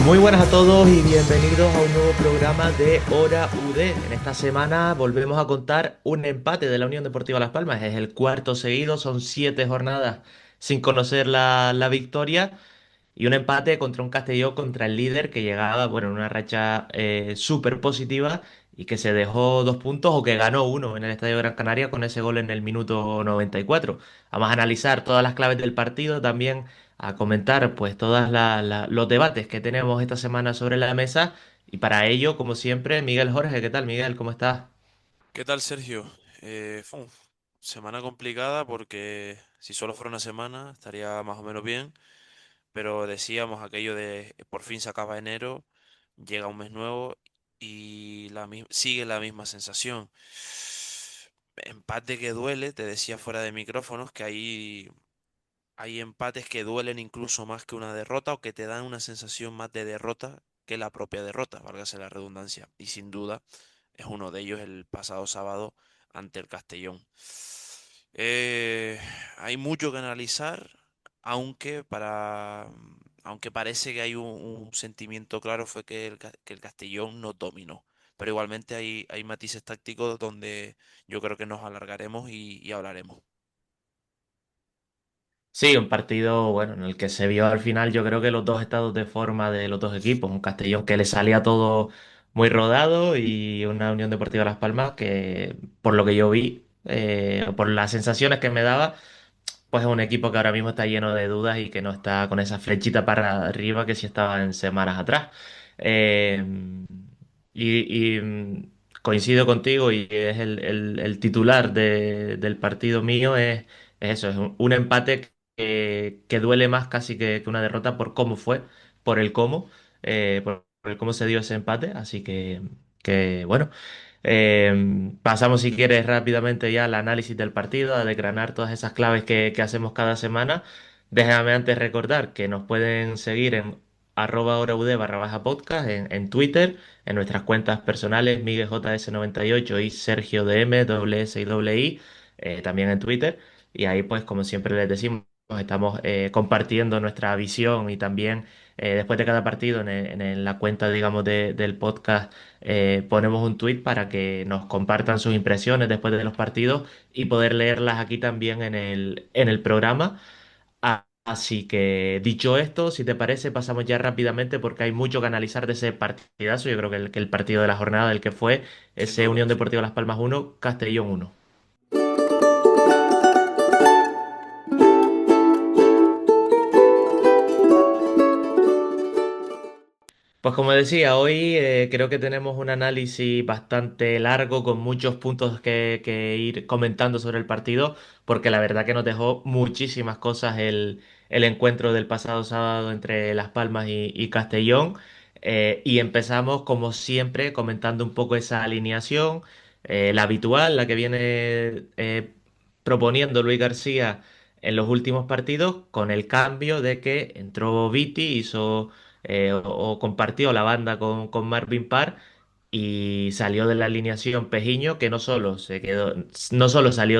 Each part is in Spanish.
Muy buenas a todos y bienvenidos a un nuevo programa de Hora UD. En esta semana volvemos a contar un empate de la Unión Deportiva Las Palmas. Es el cuarto seguido, son 7 jornadas sin conocer la victoria y un empate contra un Castelló, contra el líder que llegaba, bueno, en una racha súper positiva y que se dejó 2 puntos o que ganó uno en el Estadio Gran Canaria con ese gol en el minuto 94. Vamos a analizar todas las claves del partido, también a comentar pues todos los debates que tenemos esta semana sobre la mesa y para ello, como siempre, Miguel Jorge. ¿Qué tal, Miguel? ¿Cómo estás? ¿Qué tal, Sergio? Fue una semana complicada porque si solo fuera una semana estaría más o menos bien, pero decíamos aquello de por fin se acaba enero, llega un mes nuevo y sigue la misma sensación. Empate que duele, te decía fuera de micrófonos que hay empates que duelen incluso más que una derrota o que te dan una sensación más de derrota que la propia derrota, válgase la redundancia. Y sin duda es uno de ellos el pasado sábado ante el Castellón. Eh, Hay mucho que analizar, aunque aunque parece que hay un sentimiento claro fue que que el Castellón nos dominó. Pero igualmente hay matices tácticos donde yo creo que nos alargaremos y hablaremos. Sí, un partido, bueno, en el que se vio al final, yo creo que los dos estados de forma de los dos equipos. Un Castellón que le salía todo muy rodado y una Unión Deportiva Las Palmas que, por lo que yo vi, por las sensaciones que me daba, pues es un equipo que ahora mismo está lleno de dudas y que no está con esa flechita para arriba que sí estaba en semanas atrás. Eh, Coincido contigo y es el titular del partido mío, es eso, es un empate que duele más casi que una derrota por cómo fue, por el cómo, por el cómo se dio ese empate. Así que bueno. Pasamos, si quieres, rápidamente ya al análisis del partido, a desgranar todas esas claves que hacemos cada semana. Déjame antes recordar que nos pueden seguir en @horaud_podcast en Twitter, en nuestras cuentas personales, MiguelJS98 y Sergio DM, doble S y doble I, también en Twitter. Y ahí, pues, como siempre les decimos, estamos compartiendo nuestra visión y también después de cada partido en la cuenta, digamos, del podcast ponemos un tweet para que nos compartan sus impresiones después de los partidos y poder leerlas aquí también en el programa. Así que dicho esto, si te parece, pasamos ya rápidamente porque hay mucho que analizar de ese partidazo. Yo creo que el partido de la jornada del que fue Sin ese duda, Unión sí. Deportiva Las Palmas 1, Castellón 1. Pues como decía, hoy creo que tenemos un análisis bastante largo con muchos puntos que ir comentando sobre el partido, porque la verdad que nos dejó muchísimas cosas el encuentro del pasado sábado entre Las Palmas y Castellón. Y empezamos, como siempre, comentando un poco esa alineación, la habitual, la que viene proponiendo Luis García en los últimos partidos, con el cambio de que entró Viti, hizo o compartió la banda con Marvin Parr y salió de la alineación Pejiño, que no solo salió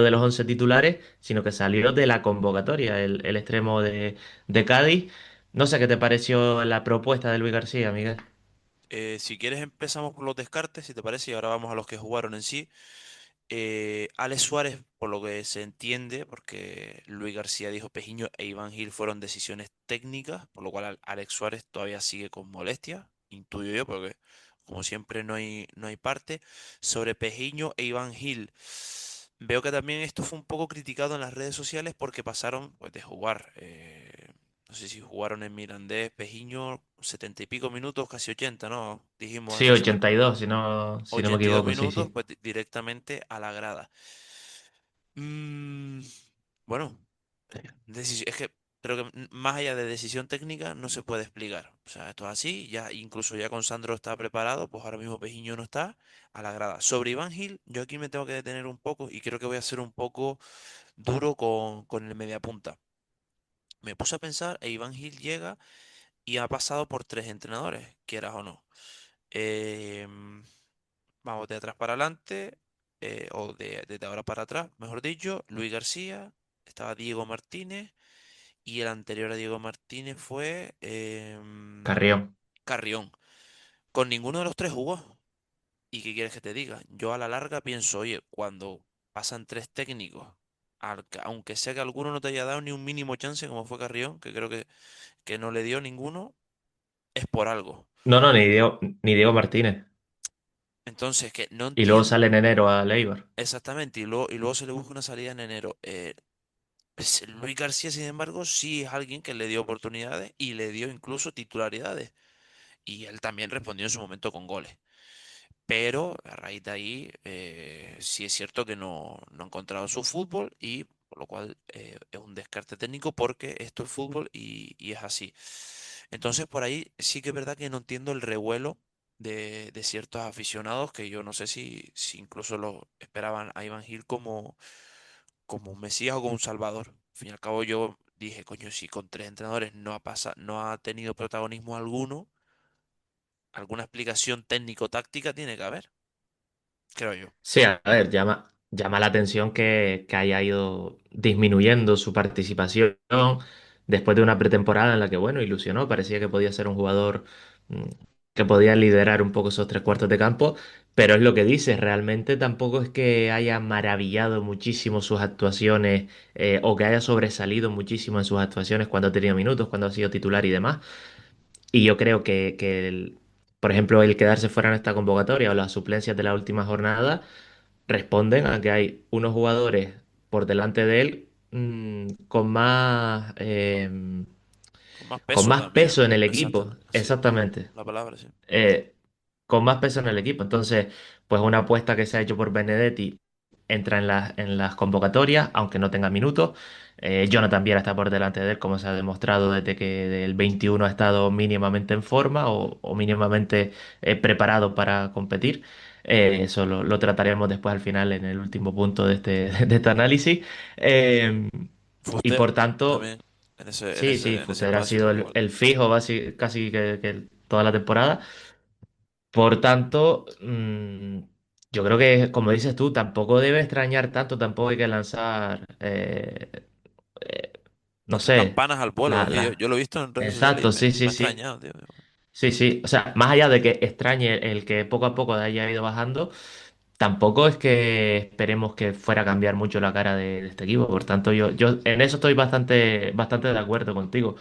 de los 11 titulares, sino que salió de la convocatoria, el extremo de Cádiz. No sé qué te pareció la propuesta de Luis García, Miguel. Si quieres empezamos por los descartes, si te parece, y ahora vamos a los que jugaron en sí. Alex Suárez, por lo que se entiende, porque Luis García dijo Pejiño e Iván Gil fueron decisiones técnicas, por lo cual Alex Suárez todavía sigue con molestia, intuyo yo, porque como siempre no hay parte. Sobre Pejiño e Iván Gil, veo que también esto fue un poco criticado en las redes sociales porque pasaron pues, de jugar. No sé si jugaron en Mirandés, Pejiño, 70 y pico minutos, casi 80, ¿no? Dijimos Sí, esa semana. 82, si no me 82 equivoco, sí, minutos, sí. pues directamente a la grada. Mm, bueno, es que creo que más allá de decisión técnica no se puede explicar. O sea, esto es así, ya incluso ya con Sandro está preparado, pues ahora mismo Pejiño no está a la grada. Sobre Iván Gil, yo aquí me tengo que detener un poco y creo que voy a ser un poco duro con el mediapunta. Me puse a pensar, Iván Gil llega y ha pasado por tres entrenadores, quieras o no. Em, Vamos de atrás para adelante, desde ahora para atrás, mejor dicho, Luis García, estaba Diego Martínez y el anterior a Diego Martínez fue Carrión. Carrión. Con ninguno de los tres jugó. ¿Y qué quieres que te diga? Yo a la larga pienso, oye, cuando pasan tres técnicos, aunque sea que alguno no te haya dado ni un mínimo chance, como fue Carrión, que creo que no le dio ninguno, es por algo. No, no, ni Diego Martínez. Entonces, que no Y luego entiendo sale en enero a Leibar. exactamente, y luego se le busca una salida en enero. Pues, Luis García, sin embargo, sí es alguien que le dio oportunidades y le dio incluso titularidades. Y él también respondió en su momento con goles. Pero a raíz de ahí, sí es cierto que no ha encontrado su fútbol y por lo cual es un descarte técnico porque esto es fútbol y es así. Entonces por ahí sí que es verdad que no entiendo el revuelo de ciertos aficionados que yo no sé si incluso lo esperaban a Iván Gil como un Mesías o como un Salvador. Al fin y al cabo yo dije, coño, si con tres entrenadores no ha tenido protagonismo alguno, alguna explicación técnico-táctica tiene que haber, creo yo. Sí, a ver, llama la atención que haya ido disminuyendo su participación después de una pretemporada en la que, bueno, ilusionó, parecía que podía ser un jugador mm, que podía liderar un poco esos tres cuartos de campo, pero es lo que dices, realmente tampoco es que haya maravillado muchísimo sus actuaciones o que haya sobresalido muchísimo en sus actuaciones cuando ha tenido minutos, cuando ha sido titular y demás. Y yo creo por ejemplo, el quedarse fuera en esta convocatoria o las suplencias de la última jornada responden a que hay unos jugadores por delante de él Con más con peso más también. peso en el Exacto. equipo, Sí, exactamente. la palabra, sí. Eh, con más peso en el equipo. Entonces, pues una apuesta que se ha hecho por Benedetti entra en las convocatorias, aunque no tenga minutos. Jonathan Viera está por delante de él, como se ha demostrado desde que del 21 ha estado mínimamente en forma o mínimamente preparado para competir. Eso lo trataremos después al final en el último punto de este análisis. Eh, y Fuster por tanto, también en ese, en sí, ese, sí, en ese Fuster ha espacio, sido el, igual. el fijo casi que toda la temporada. Por tanto, yo creo que, como dices tú, tampoco debe extrañar tanto, tampoco hay que lanzar, eh, no sé, Campanas al vuelo. Es que yo, la. yo lo he visto en redes sociales y Exacto, sí, me sí, ha sí. extrañado, tío. Sí, sí. O sea, más allá de que extrañe el que poco a poco haya ido bajando, tampoco es que esperemos que fuera a cambiar mucho la cara de este equipo. Por tanto, yo en eso estoy bastante, bastante de acuerdo contigo.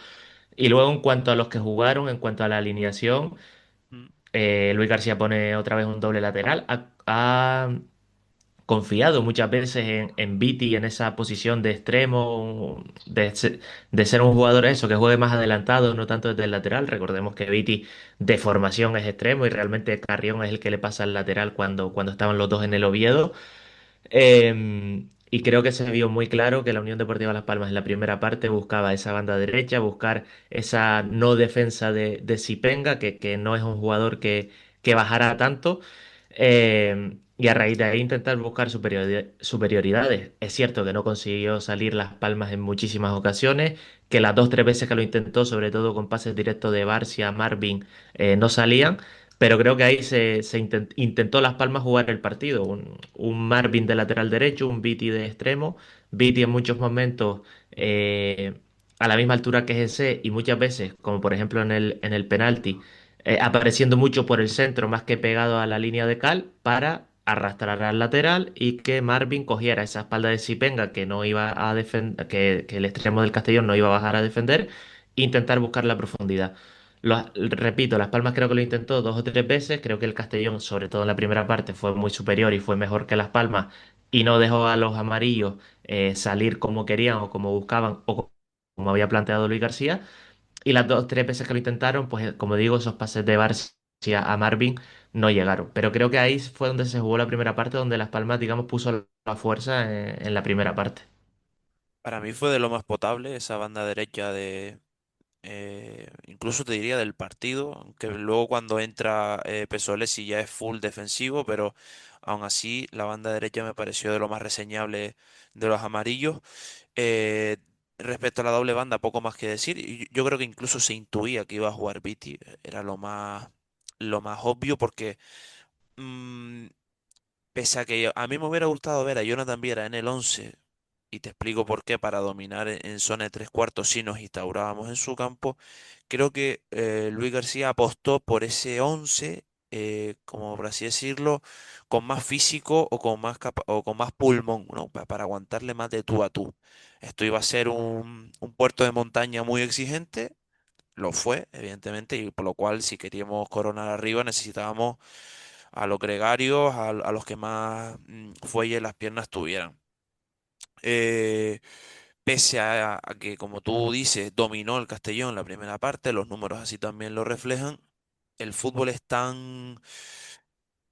Y luego, en cuanto a los que jugaron, en cuanto a la alineación. Mm. Luis García pone otra vez un doble lateral. Ha confiado muchas veces en Viti en esa posición de extremo, de ser un jugador eso, que juegue más adelantado, no tanto desde el lateral. Recordemos que Viti de formación es extremo y realmente Carrión es el que le pasa al lateral cuando estaban los dos en el Oviedo. Y creo que se vio muy claro que la Unión Deportiva Las Palmas en la primera parte buscaba esa banda derecha, buscar esa no defensa de Sipenga, que no es un jugador que bajara tanto, y a raíz de ahí intentar buscar superioridades. Es cierto que no consiguió salir Las Palmas en muchísimas ocasiones, que las dos, tres veces que lo intentó, sobre todo con pases directos de Barcia, Marvin, no salían. Pero creo que ahí intentó Las Palmas jugar el partido. Un Marvin de lateral derecho, un Viti de extremo. Viti en muchos momentos a la misma altura que ese y muchas veces, como por ejemplo en el penalti, apareciendo mucho por el centro más que pegado a la línea de cal para arrastrar al lateral y que Marvin cogiera esa espalda de Sipenga que no iba a defender, que el extremo del Castellón no iba a bajar a defender, e intentar buscar la profundidad. Repito, Las Palmas creo que lo intentó dos o tres veces. Creo que el Castellón, sobre todo en la primera parte, fue muy superior y fue mejor que Las Palmas y no dejó a los amarillos salir como querían o como buscaban o como había planteado Luis García. Y las dos, tres veces que lo intentaron, pues como digo, esos pases de Barcia a Marvin no llegaron. Pero creo que ahí fue donde se jugó la primera parte, donde Las Palmas, digamos, puso la fuerza en la primera parte. Para mí fue de lo más potable esa banda derecha incluso te diría del partido, aunque luego cuando entra Pesolesi sí ya es full defensivo, pero aún así la banda derecha me pareció de lo más reseñable de los amarillos. Eh, Respecto a la doble banda, poco más que decir. Y yo creo que incluso se intuía que iba a jugar Viti, era lo más obvio porque mm, pese a que a mí me hubiera gustado ver a Jonathan Viera en el 11 y te explico por qué. Para dominar en zona de tres cuartos si nos instaurábamos en su campo. Creo que Luis García apostó por ese 11, como por así decirlo, con más físico o con más, o con más pulmón, ¿no? Para aguantarle más de tú a tú. Esto iba a ser un puerto de montaña muy exigente, lo fue, evidentemente, y por lo cual si queríamos coronar arriba necesitábamos a los gregarios, a los que más fuelle en las piernas tuvieran. Eh, Pese a que, como tú dices, dominó el Castellón la primera parte, los números así también lo reflejan, el fútbol es tan...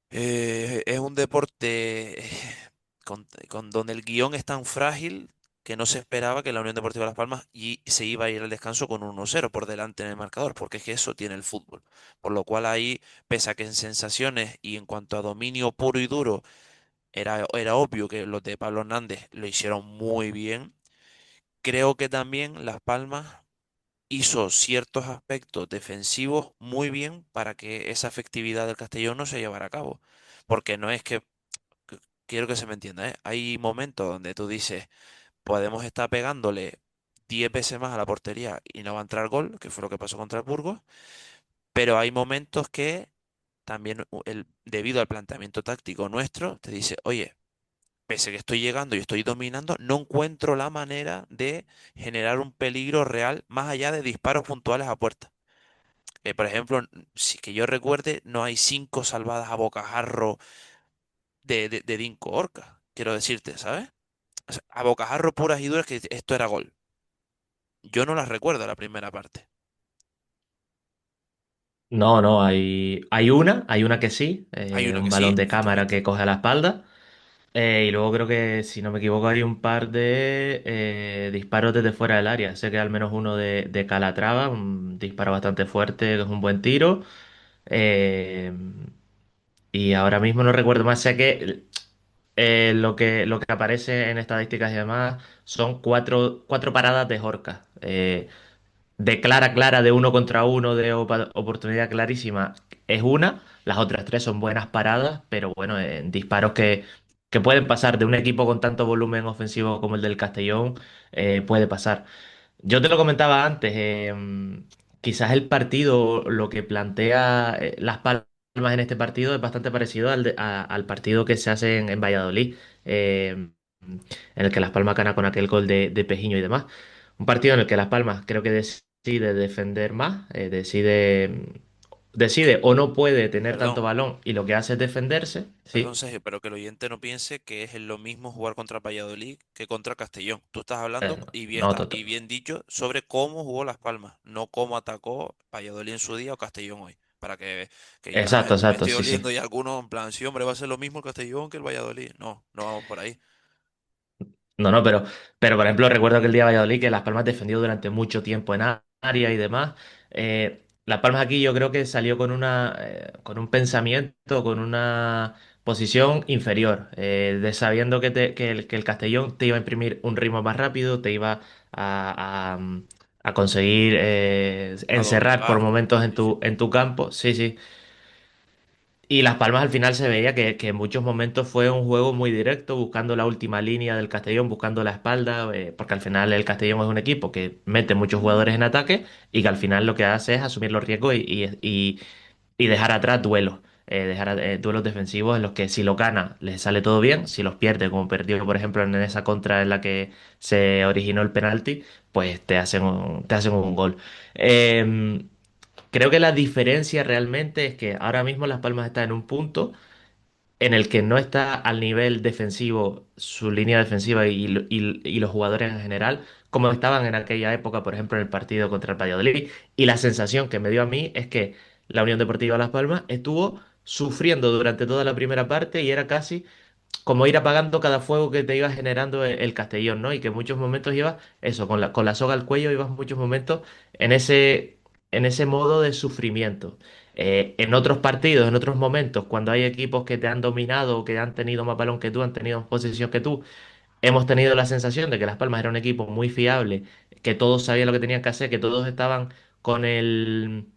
es un deporte con donde el guión es tan frágil que no se esperaba que la Unión Deportiva Las Palmas y se iba a ir al descanso con 1-0 por delante en el marcador, porque es que eso tiene el fútbol. Por lo cual ahí, pese a que en sensaciones y en cuanto a dominio puro y duro, era obvio que los de Pablo Hernández lo hicieron muy bien. Creo que también Las Palmas hizo ciertos aspectos defensivos muy bien para que esa efectividad del Castellón no se llevara a cabo. Porque no es que- quiero que se me entienda, ¿eh? Hay momentos donde tú dices, podemos estar pegándole 10 veces más a la portería y no va a entrar gol, que fue lo que pasó contra el Burgos, pero hay momentos que también debido al planteamiento táctico nuestro, te dice, oye, pese a que estoy llegando y estoy dominando, no encuentro la manera de generar un peligro real más allá de disparos puntuales a puerta. Por ejemplo, si que yo recuerde, no hay 5 salvadas a bocajarro de Dinko Orca, quiero decirte, ¿sabes? O sea, a bocajarro puras y duras que esto era gol. Yo no las recuerdo la primera parte. No, no, hay una que sí, Hay una un que balón sí, de cámara efectivamente. que coge a la espalda. Y luego creo que, si no me equivoco, hay un par de disparos desde fuera del área. Sé que al menos uno de Calatrava, un disparo bastante fuerte, que es un buen tiro. Eh, y ahora mismo no recuerdo más. Sé que lo que aparece en estadísticas y demás son cuatro paradas de Jorca. De clara, clara, de uno contra uno, de oportunidad clarísima, es una. Las otras tres son buenas paradas, pero bueno, disparos que pueden pasar de un equipo con tanto volumen ofensivo como el del Castellón, puede pasar. Yo te lo comentaba antes, quizás el partido, lo que plantea Las Palmas en este partido es bastante parecido al partido que se hace en Valladolid, en el que Las Palmas gana con aquel gol de Pejiño y demás. Un partido en el que Las Palmas creo que decide defender más, decide o no puede tener Perdón, tanto balón y lo que hace es defenderse, perdón, sí. Sergio, pero que el oyente no piense que es lo mismo jugar contra Valladolid que contra Castellón. Tú estás hablando, No, y bien dicho, sobre cómo jugó Las Palmas, no cómo atacó Valladolid en su día o Castellón hoy. Para que ya exacto, me exacto, estoy sí, sí. oliendo y algunos en plan, sí, hombre, va a ser lo mismo el Castellón que el Valladolid. No, no vamos por ahí. No, no, pero por ejemplo, recuerdo que el día de Valladolid, que Las Palmas defendió durante mucho tiempo en área y demás. Las Palmas aquí yo creo que salió con un pensamiento, con una posición inferior, de sabiendo que el Castellón te iba a imprimir un ritmo más rápido, te iba a conseguir A encerrar por doblegar. momentos en Sí, sí. en tu campo. Sí, sí. Y Las Palmas al final se veía que en muchos momentos fue un juego muy directo, buscando la última línea del Castellón, buscando la espalda, porque al final el Castellón es un equipo que mete muchos jugadores en ataque y que al final lo que hace es asumir los riesgos y dejar atrás duelos, duelos defensivos en los que si lo gana les sale todo bien, si los pierde, como perdió por ejemplo en esa contra en la que se originó el penalti, pues te hacen un gol. Eh, Creo que la diferencia realmente es que ahora mismo Las Palmas está en un punto en el que no está al nivel defensivo, su línea defensiva y los jugadores en general, como estaban en aquella época, por ejemplo, en el partido contra el Valladolid. Y la sensación que me dio a mí es que la Unión Deportiva Las Palmas estuvo sufriendo durante toda la primera parte y era casi como ir apagando cada fuego que te iba generando el Castellón, ¿no? Y que en muchos momentos ibas, eso, con la soga al cuello, ibas muchos momentos en ese modo de sufrimiento. En otros partidos, en otros momentos, cuando hay equipos que te han dominado, que han tenido más balón que tú, han tenido más posesión que tú, hemos tenido la sensación de que Las Palmas era un equipo muy fiable, que todos sabían lo que tenían que hacer, que todos estaban con el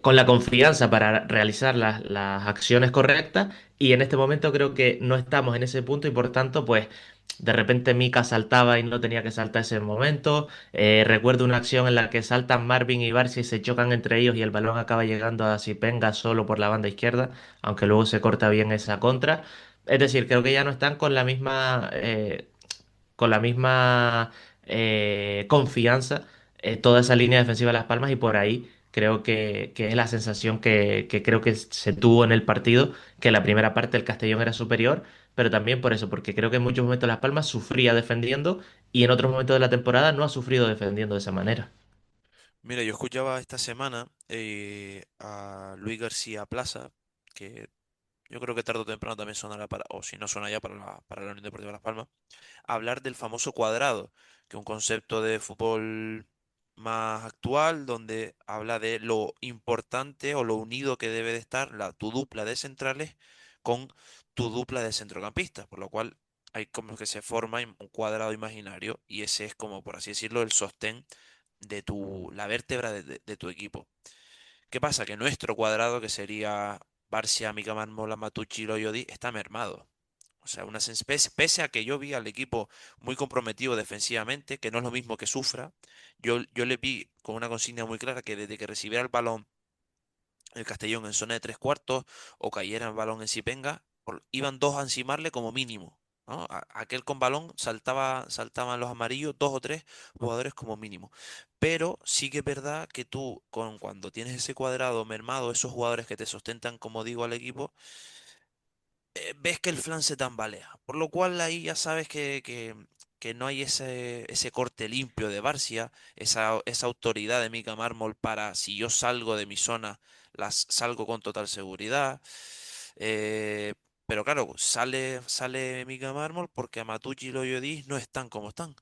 con la confianza para realizar las acciones correctas y en este momento creo que no estamos en ese punto y por tanto pues de repente Mika saltaba y no tenía que saltar ese momento. Recuerdo una acción en la que saltan Marvin y Barsi y se chocan entre ellos y el balón acaba llegando a Sipenga solo por la banda izquierda, aunque luego se corta bien esa contra. Es decir, creo que ya no están con la misma confianza toda esa línea defensiva de Las Palmas y por ahí creo que es la sensación que creo que se tuvo en el partido, que en la primera parte el Castellón era superior, pero también por eso, porque creo que en muchos momentos Las Palmas sufría defendiendo y en otros momentos de la temporada no ha sufrido defendiendo de esa manera. Mira, yo escuchaba esta semana a Luis García Plaza, que yo creo que tarde o temprano también sonará para, o si no suena ya para la Unión Deportiva Las Palmas, hablar del famoso cuadrado, que es un concepto de fútbol más actual, donde habla de lo importante o lo unido que debe de estar tu dupla de centrales con tu dupla de centrocampistas, por lo cual hay como que se forma un cuadrado imaginario y ese es como, por así decirlo, el sostén de la vértebra de tu equipo. ¿Qué pasa? Que nuestro cuadrado, que sería Barcia, Mika Marmola, Matucci y Loyodi, está mermado. O sea, pese a que yo vi al equipo muy comprometido defensivamente, que no es lo mismo que sufra, yo le vi con una consigna muy clara que desde que recibiera el balón el Castellón en zona de tres cuartos o cayera el balón en Sipenga, iban dos a encimarle como mínimo. ¿No? Aquel con balón saltaban los amarillos, dos o tres jugadores como mínimo. Pero sí que es verdad que tú, cuando tienes ese cuadrado mermado, esos jugadores que te sustentan, como digo, al equipo, ves que el flan se tambalea. Por lo cual ahí ya sabes que no hay ese corte limpio de Barcia, esa autoridad de Mika Mármol para si yo salgo de mi zona, salgo con total seguridad. Eh, pero claro, sale Mika Mármol porque Amatucci y Loyodis no están como están.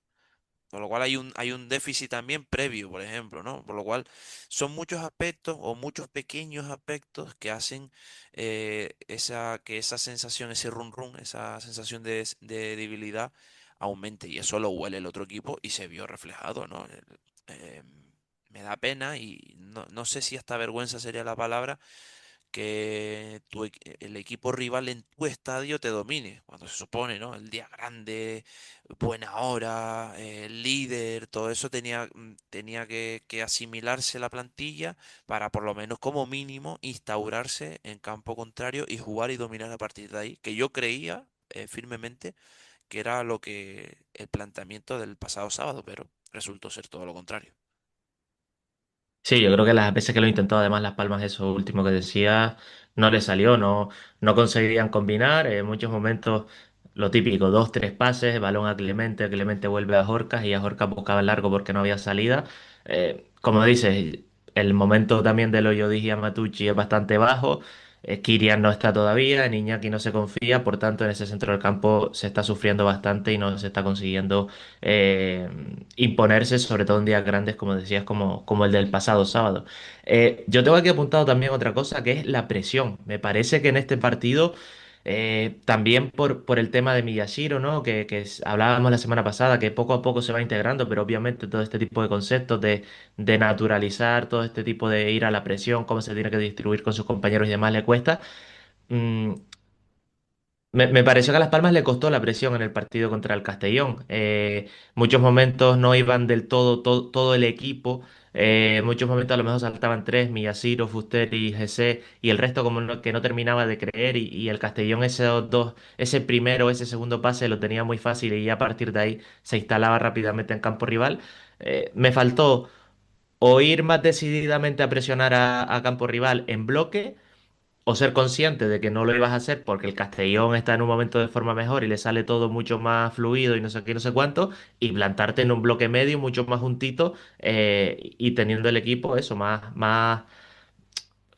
Por lo cual hay un déficit también previo, por ejemplo, ¿no? Por lo cual son muchos aspectos o muchos pequeños aspectos que hacen que esa sensación, ese run run, esa sensación de debilidad aumente. Y eso lo huele el otro equipo y se vio reflejado, ¿no? Eh, Me da pena y no sé si hasta vergüenza sería la palabra que el equipo rival en tu estadio te domine, cuando se supone, ¿no? El día grande, buena hora, el líder, todo eso tenía que asimilarse la plantilla para por lo menos como mínimo instaurarse en campo contrario y jugar y dominar a partir de ahí, que yo creía firmemente que era lo que el planteamiento del pasado sábado, pero resultó ser todo lo contrario. Sí, yo creo que las veces que lo intentó, además Las Palmas, eso último que decía, no le salió, no conseguían combinar. En muchos momentos, lo típico, dos, tres pases, balón a Clemente, Clemente vuelve a Jorcas y a Jorcas buscaba el largo porque no había salida. Como dices, el momento también de Loyo y a Matucci es bastante bajo. Kirian no está todavía, en Iñaki no se confía, por tanto en ese centro del campo se está sufriendo bastante y no se está consiguiendo eh, imponerse, sobre todo en días grandes, como decías, como el del pasado sábado. Yo tengo aquí apuntado también otra cosa, que es la presión. Me parece que en este partido, también por el tema de Miyashiro, ¿no? Hablábamos la semana pasada, que poco a poco se va integrando, pero obviamente todo este tipo de conceptos de naturalizar, todo este tipo de ir a la presión, cómo se tiene que distribuir con sus compañeros y demás, le cuesta. Mm, me pareció que a Las Palmas le costó la presión en el partido contra el Castellón. Muchos momentos no iban del todo el equipo. Muchos momentos a lo mejor saltaban tres, Miyashiro, Fuster y GC, y el resto como que no terminaba de creer. Y el Castellón esos dos, ese primero, ese segundo pase lo tenía muy fácil y ya a partir de ahí se instalaba rápidamente en campo rival. Me faltó o ir más decididamente a presionar a campo rival en bloque o ser consciente de que no lo ibas a hacer porque el Castellón está en un momento de forma mejor y le sale todo mucho más fluido y no sé qué, no sé cuánto, y plantarte en un bloque medio mucho más juntito y teniendo el equipo eso,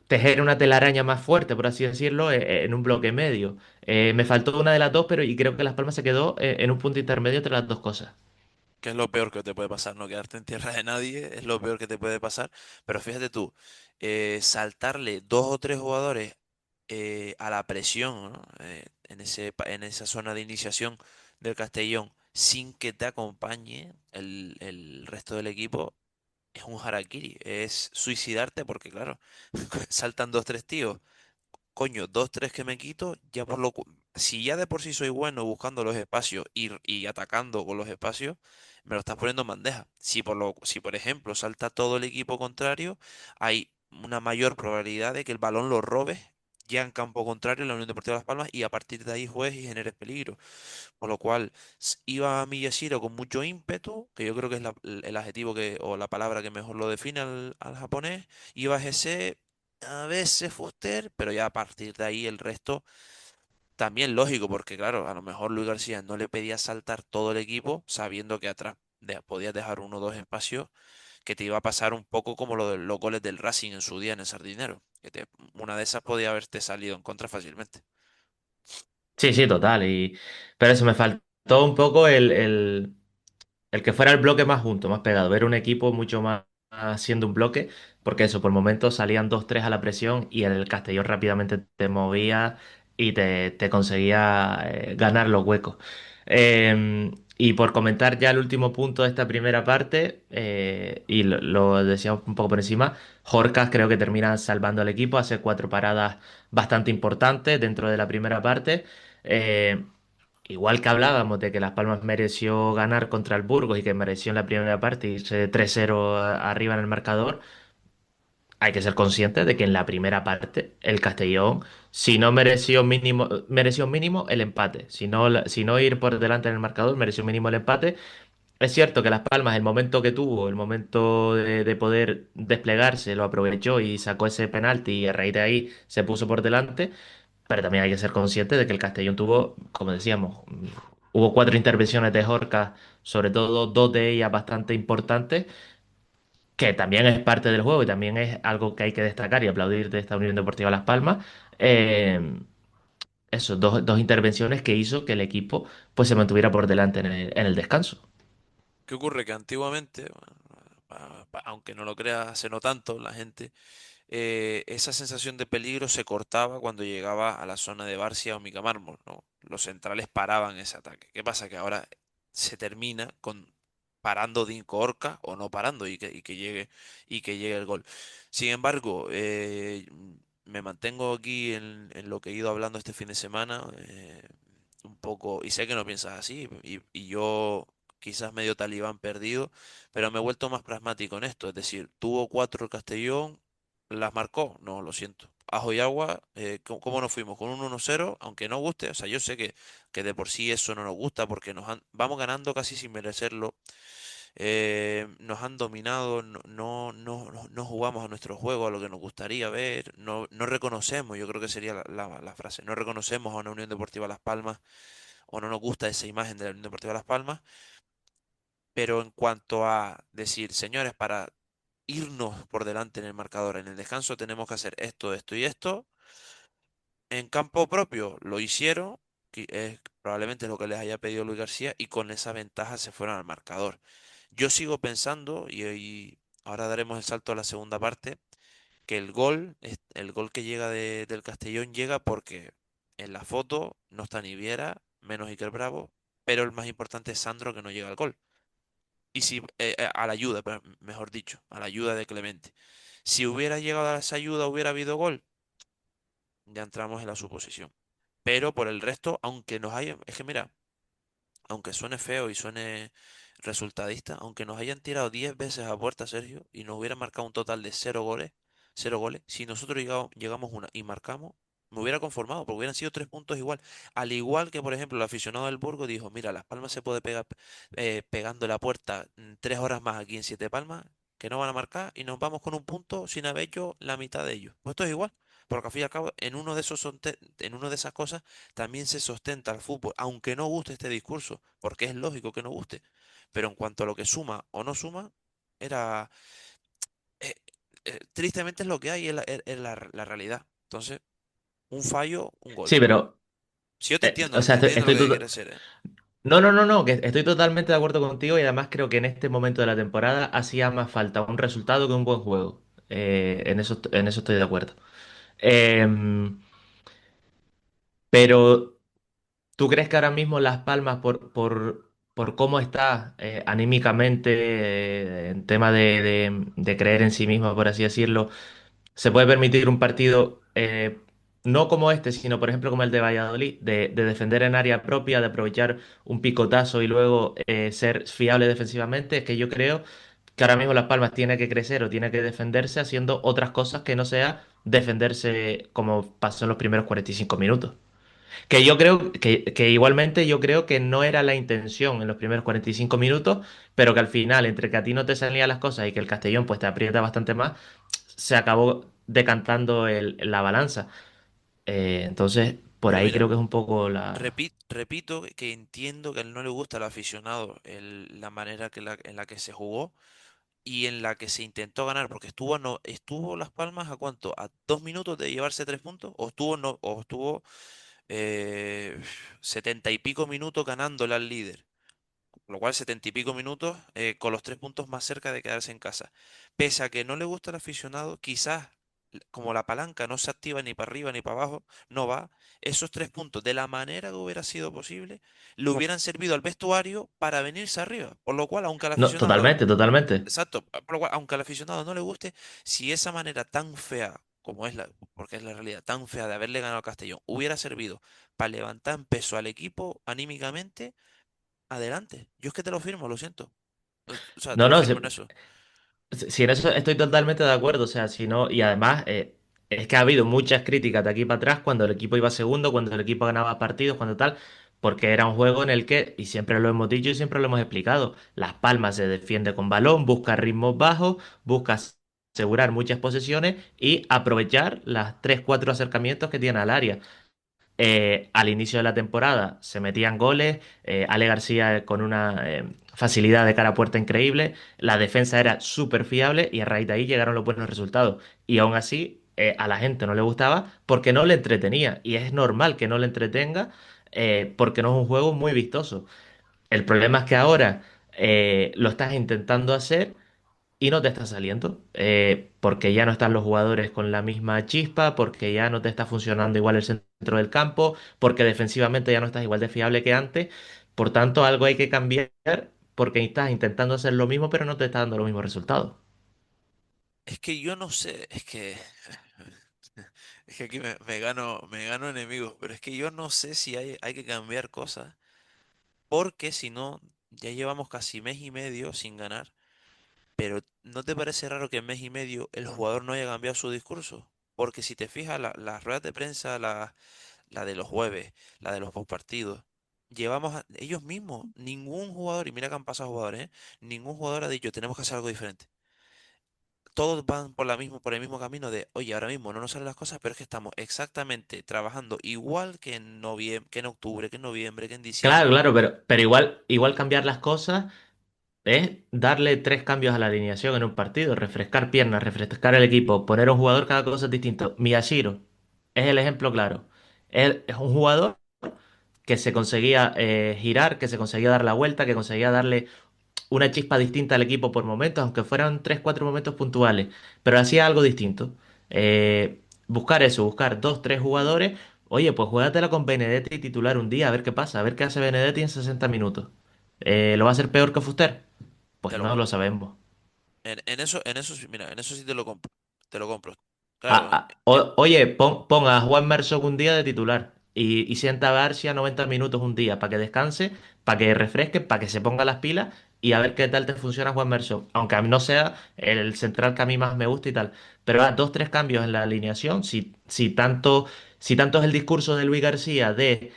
tejer una telaraña más fuerte, por así decirlo, en un bloque medio. Me faltó una de las dos, pero y creo que Las Palmas se quedó en un punto intermedio entre las dos cosas. Que es lo peor que te puede pasar, no quedarte en tierra de nadie, es lo peor que te puede pasar. Pero fíjate tú, saltarle dos o tres jugadores a la presión, ¿no? En esa zona de iniciación del Castellón sin que te acompañe el resto del equipo, es un harakiri, es suicidarte porque, claro, saltan dos, tres tíos. Coño, dos, tres que me quito, ya por si ya de por sí soy bueno buscando los espacios y atacando con los espacios, me lo estás poniendo en bandeja. Si por ejemplo salta todo el equipo contrario, hay una mayor probabilidad de que el balón lo robes ya en campo contrario en la Unión Deportiva Las Palmas y a partir de ahí juegues y generes peligro. Por lo cual iba a Miyashiro con mucho ímpetu, que yo creo que es el adjetivo o la palabra que mejor lo define al japonés. Iba GC, a veces Fuster, pero ya a partir de ahí el resto también lógico, porque claro, a lo mejor Luis García no le pedía saltar todo el equipo, sabiendo que atrás podías dejar uno o dos espacios, que te iba a pasar un poco como lo de los goles del Racing en su día en el Sardinero, una de esas podía haberte salido en contra fácilmente. Sí, sí, total. Pero eso me faltó un poco el que fuera el bloque más junto, más pegado, ver un equipo mucho más siendo un bloque, porque eso, por momentos salían 2-3 a la presión y el Castellón rápidamente te movía y te conseguía ganar los huecos. Y por comentar ya el último punto de esta primera parte, y lo decíamos un poco por encima, Jorcas creo que termina salvando al equipo, hace 4 paradas bastante importantes dentro de la primera parte. Eh, Igual que hablábamos de que Las Palmas mereció ganar contra el Burgos y que mereció en la primera parte irse 3-0 arriba en el marcador, hay que ser consciente de que en la primera parte el Castellón, si no mereció mínimo el empate. Si no ir por delante en el marcador, mereció mínimo el empate. Es cierto que Las Palmas, el momento que tuvo, el momento de poder desplegarse, lo aprovechó y sacó ese penalti y a raíz de ahí se puso por delante. Pero también hay que ser consciente de que el Castellón tuvo, como decíamos, hubo 4 intervenciones de Jorca, sobre todo 2 de ellas bastante importantes, que también es parte del juego y también es algo que hay que destacar y aplaudir de esta Unión Deportiva Las Palmas. Eh, Eso, dos intervenciones que hizo que el equipo pues se mantuviera por delante en el descanso. ¿Qué ocurre? Que antiguamente, aunque no lo crea, hace no tanto la gente, esa sensación de peligro se cortaba cuando llegaba a la zona de Barcia o Micamármol, ¿no? Los centrales paraban ese ataque. ¿Qué pasa? Que ahora se termina con parando Dinko Orca o no parando y que llegue el gol. Sin embargo, me mantengo aquí en lo que he ido hablando este fin de semana, un poco, y sé que no piensas así, y yo quizás medio talibán perdido, pero me he vuelto más pragmático en esto, es decir, tuvo cuatro el Castellón, ¿las marcó? No, lo siento. Ajo y agua, ¿cómo nos fuimos? Con un 1-0, aunque no guste, o sea, yo sé que de por sí eso no nos gusta porque vamos ganando casi sin merecerlo, nos han dominado, no jugamos a nuestro juego, a lo que nos gustaría ver, no reconocemos, yo creo que sería la frase, no reconocemos a una Unión Deportiva Las Palmas o no nos gusta esa imagen de la Unión Deportiva Las Palmas, pero en cuanto a decir, señores, para irnos por delante en el marcador, en el descanso tenemos que hacer esto, esto y esto, en campo propio lo hicieron, que es probablemente lo que les haya pedido Luis García, y con esa ventaja se fueron al marcador. Yo sigo pensando, y ahora daremos el salto a la segunda parte, que el gol que llega del Castellón llega porque en la foto no está ni Viera, menos Iker Bravo, pero el más importante es Sandro que no llega al gol. Y si, a la ayuda, mejor dicho, a la ayuda de Clemente. Si hubiera llegado a esa ayuda, hubiera habido gol, ya entramos en la suposición. Pero por el resto, aunque nos haya, es que mira, aunque suene feo y suene resultadista, aunque nos hayan tirado 10 veces a puerta, Sergio, y nos hubiera marcado un total de cero goles, si nosotros llegamos una y marcamos, me hubiera conformado, porque hubieran sido 3 puntos igual. Al igual que, por ejemplo, el aficionado del Burgo dijo, mira, Las Palmas se puede pegar pegando la puerta 3 horas más aquí en Siete Palmas, que no van a marcar, y nos vamos con un punto sin haber hecho la mitad de ellos. Pues esto es igual, porque al fin y al cabo, en uno de esas cosas también se sustenta el fútbol, aunque no guste este discurso, porque es lógico que no guste. Pero en cuanto a lo que suma o no suma, era eh, tristemente es lo que hay, es la realidad. Entonces, un fallo, un gol. Sí, pero, Si yo te entiendo, o te sea, entiendo lo que quieres hacer, ¿eh? no, no, no, no, que estoy totalmente de acuerdo contigo y además creo que en este momento de la temporada hacía más falta un resultado que un buen juego. En eso estoy de acuerdo. Em, pero ¿tú crees que ahora mismo Las Palmas, por cómo está anímicamente, en tema de creer en sí mismo, por así decirlo, se puede permitir un partido no como este, sino por ejemplo como el de Valladolid, de defender en área propia, de aprovechar un picotazo y luego ser fiable defensivamente. Es que yo creo que ahora mismo Las Palmas tiene que crecer o tiene que defenderse haciendo otras cosas que no sea defenderse como pasó en los primeros 45 minutos. Que yo creo que igualmente yo creo que no era la intención en los primeros 45 minutos, pero que al final, entre que a ti no te salían las cosas y que el Castellón pues te aprieta bastante más, se acabó decantando la balanza. Entonces, por Pero ahí mira, creo que es un poco la... repito que entiendo que a él no le gusta al aficionado la manera en la que se jugó y en la que se intentó ganar, porque estuvo Las Palmas a cuánto, a 2 minutos de llevarse 3 puntos, o estuvo no, o estuvo eh, 70 y pico minutos ganándole al líder. Con lo cual 70 y pico minutos con los 3 puntos más cerca de quedarse en casa. Pese a que no le gusta al aficionado, quizás como la palanca no se activa ni para arriba ni para abajo, no va, esos 3 puntos, de la manera que hubiera sido posible, le hubieran servido al vestuario para venirse arriba. Por lo cual, aunque al No, aficionado, totalmente, totalmente. exacto, por lo cual, aunque al aficionado no le guste, si esa manera tan fea, como es porque es la realidad, tan fea de haberle ganado a Castellón, hubiera servido para levantar en peso al equipo anímicamente, adelante. Yo es que te lo firmo, lo siento. O sea, te No, lo no, firmo en eso. si en eso estoy totalmente de acuerdo, o sea, si no, y además es que ha habido muchas críticas de aquí para atrás cuando el equipo iba segundo, cuando el equipo ganaba partidos, cuando tal, porque era un juego en el que, y siempre lo hemos dicho y siempre lo hemos explicado, Las Palmas se defiende con balón, busca ritmos bajos, busca asegurar muchas posesiones y aprovechar las 3 4 acercamientos que tiene al área. Al inicio de la temporada se metían goles, Ale García con una facilidad de cara a puerta increíble, la defensa era súper fiable y a raíz de ahí llegaron los buenos resultados. Y aún así a la gente no le gustaba porque no le entretenía y es normal que no le entretenga porque no es un juego muy vistoso. El problema es que ahora lo estás intentando hacer y no te está saliendo, porque ya no están los jugadores con la misma chispa, porque ya no te está funcionando igual el centro del campo, porque defensivamente ya no estás igual de fiable que antes. Por tanto, algo hay que cambiar porque estás intentando hacer lo mismo, pero no te está dando los mismos resultados. Es que yo no sé, es que es que aquí me gano enemigos, pero es que yo no sé si hay que cambiar cosas, porque si no, ya llevamos casi mes y medio sin ganar, pero ¿no te parece raro que en mes y medio el jugador no haya cambiado su discurso? Porque si te fijas, las ruedas de prensa, la de los jueves, la de los postpartidos, ellos mismos, ningún jugador, y mira que han pasado jugadores, ¿eh? Ningún jugador ha dicho, tenemos que hacer algo diferente. Todos van por el mismo camino de, oye, ahora mismo no nos salen las cosas, pero es que estamos exactamente trabajando igual que en noviembre, que en octubre, que en noviembre, que en Claro, diciembre. claro, pero igual cambiar las cosas es darle 3 cambios a la alineación en un partido, refrescar piernas, refrescar el equipo, poner a un jugador cada cosa distinto. Miyashiro es el ejemplo claro. Él es un jugador que se conseguía girar, que se conseguía dar la vuelta, que conseguía darle una chispa distinta al equipo por momentos, aunque fueran 3 4 momentos puntuales, pero hacía algo distinto. Buscar eso, buscar 2 3 jugadores. Oye, pues juégatela con Benedetti titular un día, a ver qué pasa, a ver qué hace Benedetti en 60 minutos. ¿Lo va a hacer peor que Fuster? Pues Te lo no lo compro. sabemos. En eso sí, mira, en eso sí te lo compro. Te lo compro. Claro, Oye, pon a Juan Merso un día de titular y sienta a García 90 minutos un día para que descanse, para que refresque, para que se ponga las pilas y a ver qué tal te funciona Juan Merso. Aunque a mí no sea el central que a mí más me gusta y tal. Pero 2 3 cambios en la alineación. Si tanto es el discurso de Luis García de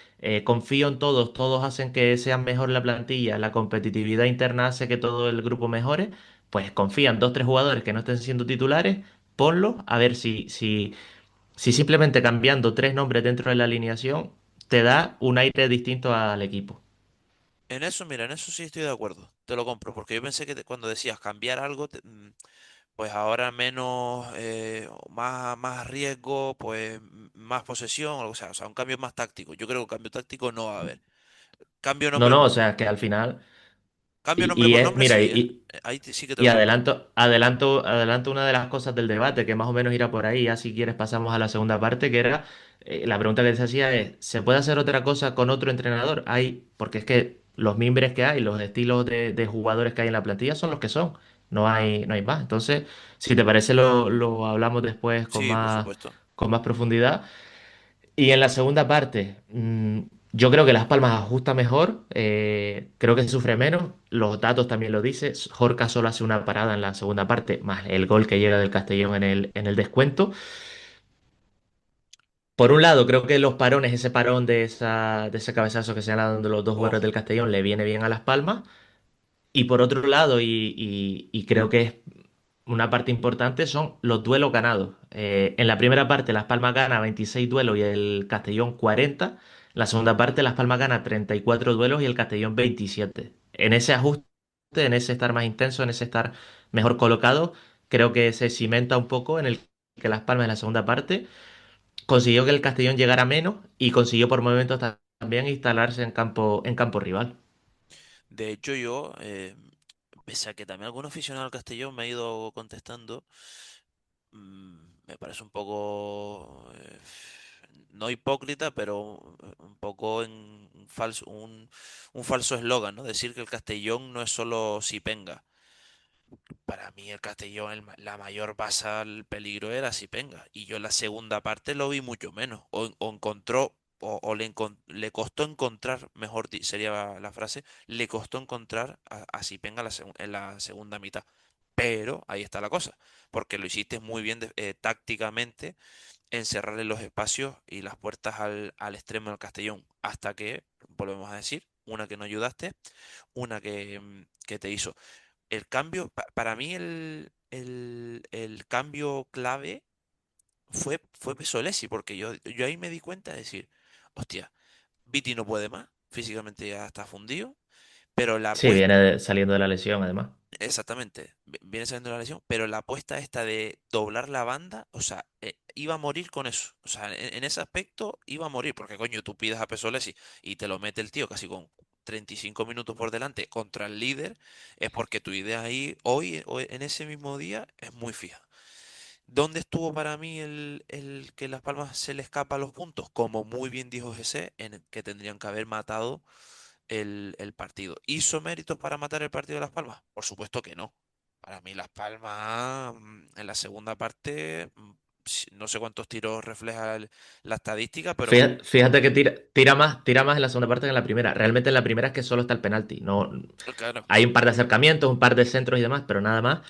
confío en todos, todos hacen que sean mejor la plantilla, la competitividad interna hace que todo el grupo mejore, pues confían 2 3 jugadores que no estén siendo titulares, ponlo, a ver si simplemente cambiando 3 nombres dentro de la alineación te da un aire distinto al equipo. en eso, mira, en eso sí estoy de acuerdo. Te lo compro, porque yo pensé que cuando decías cambiar algo, pues ahora menos, más riesgo, pues más posesión, o sea, un cambio más táctico. Yo creo que un cambio táctico no va a haber. Cambio No, nombre no, o por, sea, que al final, cambio y, nombre y por es, nombre, mira, sí, ¿eh? Ahí sí que te y lo compro. adelanto una de las cosas del debate que más o menos irá por ahí, ya si quieres pasamos a la segunda parte, que era, la pregunta que se hacía es, ¿se puede hacer otra cosa con otro entrenador? Porque es que los mimbres que hay, los estilos de jugadores que hay en la plantilla son los que son. No hay más. Entonces, si te parece, lo hablamos después Sí, por supuesto. con más profundidad. Y en la segunda parte, yo creo que Las Palmas ajusta mejor, creo que sufre menos, los datos también lo dicen, Jorca solo hace una parada en la segunda parte, más el gol que llega del Castellón en el descuento. Por un lado, creo que los parones, ese parón de ese cabezazo que se han dado los dos Oh, jugadores del Castellón le viene bien a Las Palmas. Y por otro lado, y creo que es una parte importante, son los duelos ganados. En la primera parte, Las Palmas gana 26 duelos y el Castellón 40. En la segunda parte, Las Palmas gana 34 duelos y el Castellón 27. En ese ajuste, en ese estar más intenso, en ese estar mejor colocado, creo que se cimenta un poco en el que Las Palmas en la segunda parte consiguió que el Castellón llegara menos y consiguió por momentos también instalarse en campo rival. de hecho, yo, pese a que también algún aficionado al Castellón me ha ido contestando, me parece un poco, no hipócrita, pero un poco en un falso eslogan, ¿no? Decir que el Castellón no es solo Sipenga. Para mí el Castellón, la mayor base al peligro era Sipenga. Y yo en la segunda parte lo vi mucho menos. O encontró, o le costó encontrar, sería la frase, le costó encontrar a Sipenga en la segunda mitad. Pero ahí está la cosa, porque lo hiciste muy bien tácticamente en cerrarle los espacios y las puertas al extremo del Castellón. Hasta que, volvemos a decir, una que no ayudaste, una que te hizo. El cambio, para mí el cambio clave fue Pesolesi, porque yo ahí me di cuenta de decir, hostia, Viti no puede más, físicamente ya está fundido, pero la Sí, apuesta, viene saliendo de la lesión, además. exactamente, viene saliendo de la lesión, pero la apuesta esta de doblar la banda, o sea, iba a morir con eso, o sea, en ese aspecto iba a morir, porque coño, tú pides a Pesolesi y te lo mete el tío casi con 35 minutos por delante contra el líder, es porque tu idea ahí, hoy, en ese mismo día, es muy fija. ¿Dónde estuvo para mí el que Las Palmas se le escapa a los puntos? Como muy bien dijo José, en el que tendrían que haber matado el partido. ¿Hizo méritos para matar el partido de Las Palmas? Por supuesto que no. Para mí Las Palmas en la segunda parte, no sé cuántos tiros refleja la estadística, pero Fíjate que tira más en la segunda parte que en la primera. Realmente en la primera es que solo está el penalti. No, claro. hay un par de acercamientos, un par de centros y demás, pero nada más.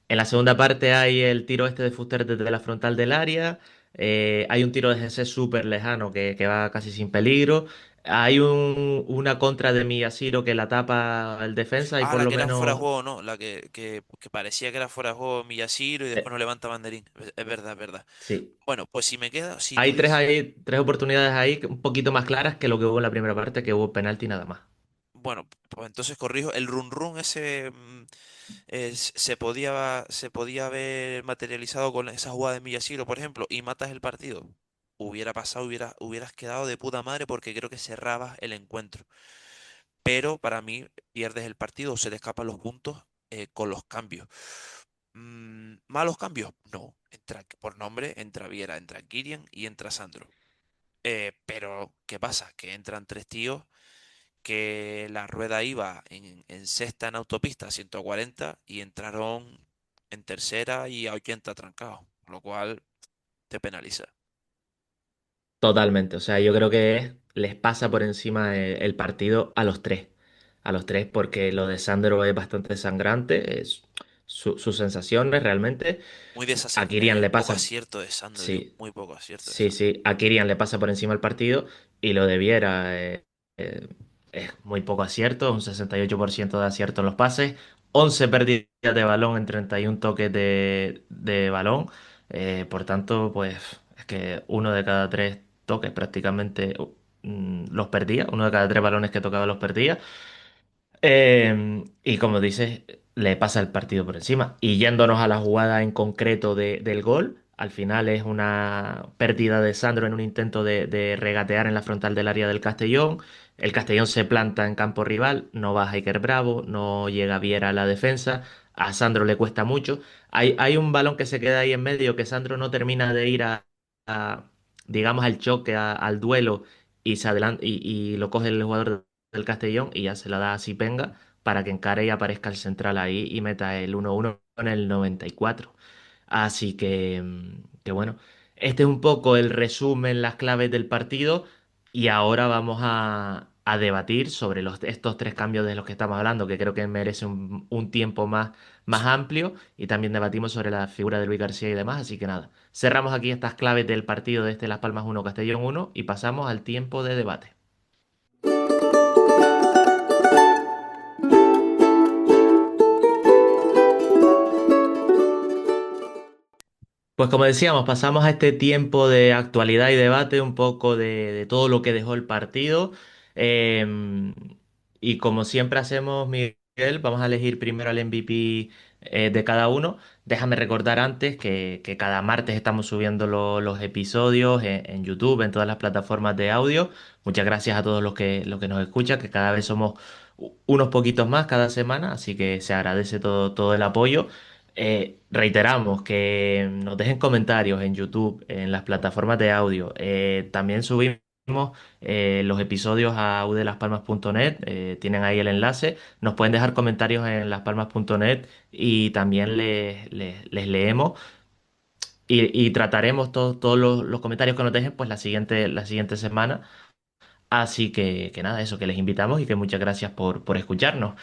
En la segunda parte hay el tiro este de Fuster desde la frontal del área. Hay un tiro de Jesús súper lejano que va casi sin peligro. Hay una contra de Miyashiro que la tapa el defensa y Ah, por la lo que era fuera de menos. juego, no, la que parecía que era fuera de juego Miyashiro y después eh, no levanta banderín. Es verdad, es verdad. sí. Bueno, pues si me queda, si Hay pudiese. tres oportunidades ahí un poquito más claras que lo que hubo en la primera parte, que hubo penalti nada más. Bueno, pues entonces corrijo. El run run ese se podía haber materializado con esa jugada de Miyashiro, por ejemplo, y matas el partido. Hubiera pasado, hubieras quedado de puta madre porque creo que cerrabas el encuentro. Pero para mí pierdes el partido o se te escapan los puntos con los cambios. ¿Malos cambios? No. Por nombre entra Viera, entra Kirian y entra Sandro. Pero, ¿qué pasa? Que entran tres tíos que la rueda iba en sexta en autopista a 140 y entraron en tercera y a 80 trancados, lo cual te penaliza. Totalmente, o sea, yo creo que les pasa por encima el partido a los tres, porque lo de Sandro es bastante sangrante, es sus sensaciones realmente. A Kirian le Poco pasa, acierto de Sandro, tío. sí, Muy poco acierto de sí, Sandro. sí, a Kirian le pasa por encima el partido y lo de Viera eh, es muy poco acierto, un 68% de acierto en los pases, 11 pérdidas de balón en 31 toques de balón, por tanto, pues es que uno de cada tres toques prácticamente los perdía, uno de cada tres balones que tocaba los perdía. Y como dices, le pasa el partido por encima. Y yéndonos a la jugada en concreto del gol, al final es una pérdida de Sandro en un intento de regatear en la frontal del área del Castellón. El Castellón se planta en campo rival, no va Iker Bravo, no llega Viera a la defensa. A Sandro le cuesta mucho. Hay un balón que se queda ahí en medio que Sandro no termina de ir digamos, al choque, al duelo, y se adelanta, y lo coge el jugador del Castellón y ya se la da a Sipenga para que encare y aparezca el central ahí y meta el 1-1 en el 94. Así que, que bueno, este es un poco el resumen, las claves del partido y ahora vamos a debatir sobre estos tres cambios de los que estamos hablando, que creo que merece un tiempo más Sí. amplio y también debatimos sobre la figura de Luis García y demás. Así que nada, cerramos aquí estas claves del partido de este Las Palmas 1 Castellón 1 y pasamos al tiempo de debate. Pues como decíamos, pasamos a este tiempo de actualidad y debate, un poco de todo lo que dejó el partido. Eh, y como siempre hacemos, Miguel, vamos a elegir primero al MVP de cada uno. Déjame recordar antes que cada martes estamos subiendo los episodios en YouTube, en todas las plataformas de audio. Muchas gracias a todos los que nos escuchan, que cada vez somos unos poquitos más cada semana, así que se agradece todo el apoyo. Reiteramos que nos dejen comentarios en YouTube, en las plataformas de audio. También subimos los episodios a udelaspalmas.net. Tienen ahí el enlace. Nos pueden dejar comentarios en laspalmas.net y también les leemos y trataremos todos los comentarios que nos dejen pues la siguiente semana. Así que nada, eso, que les invitamos y que muchas gracias por escucharnos.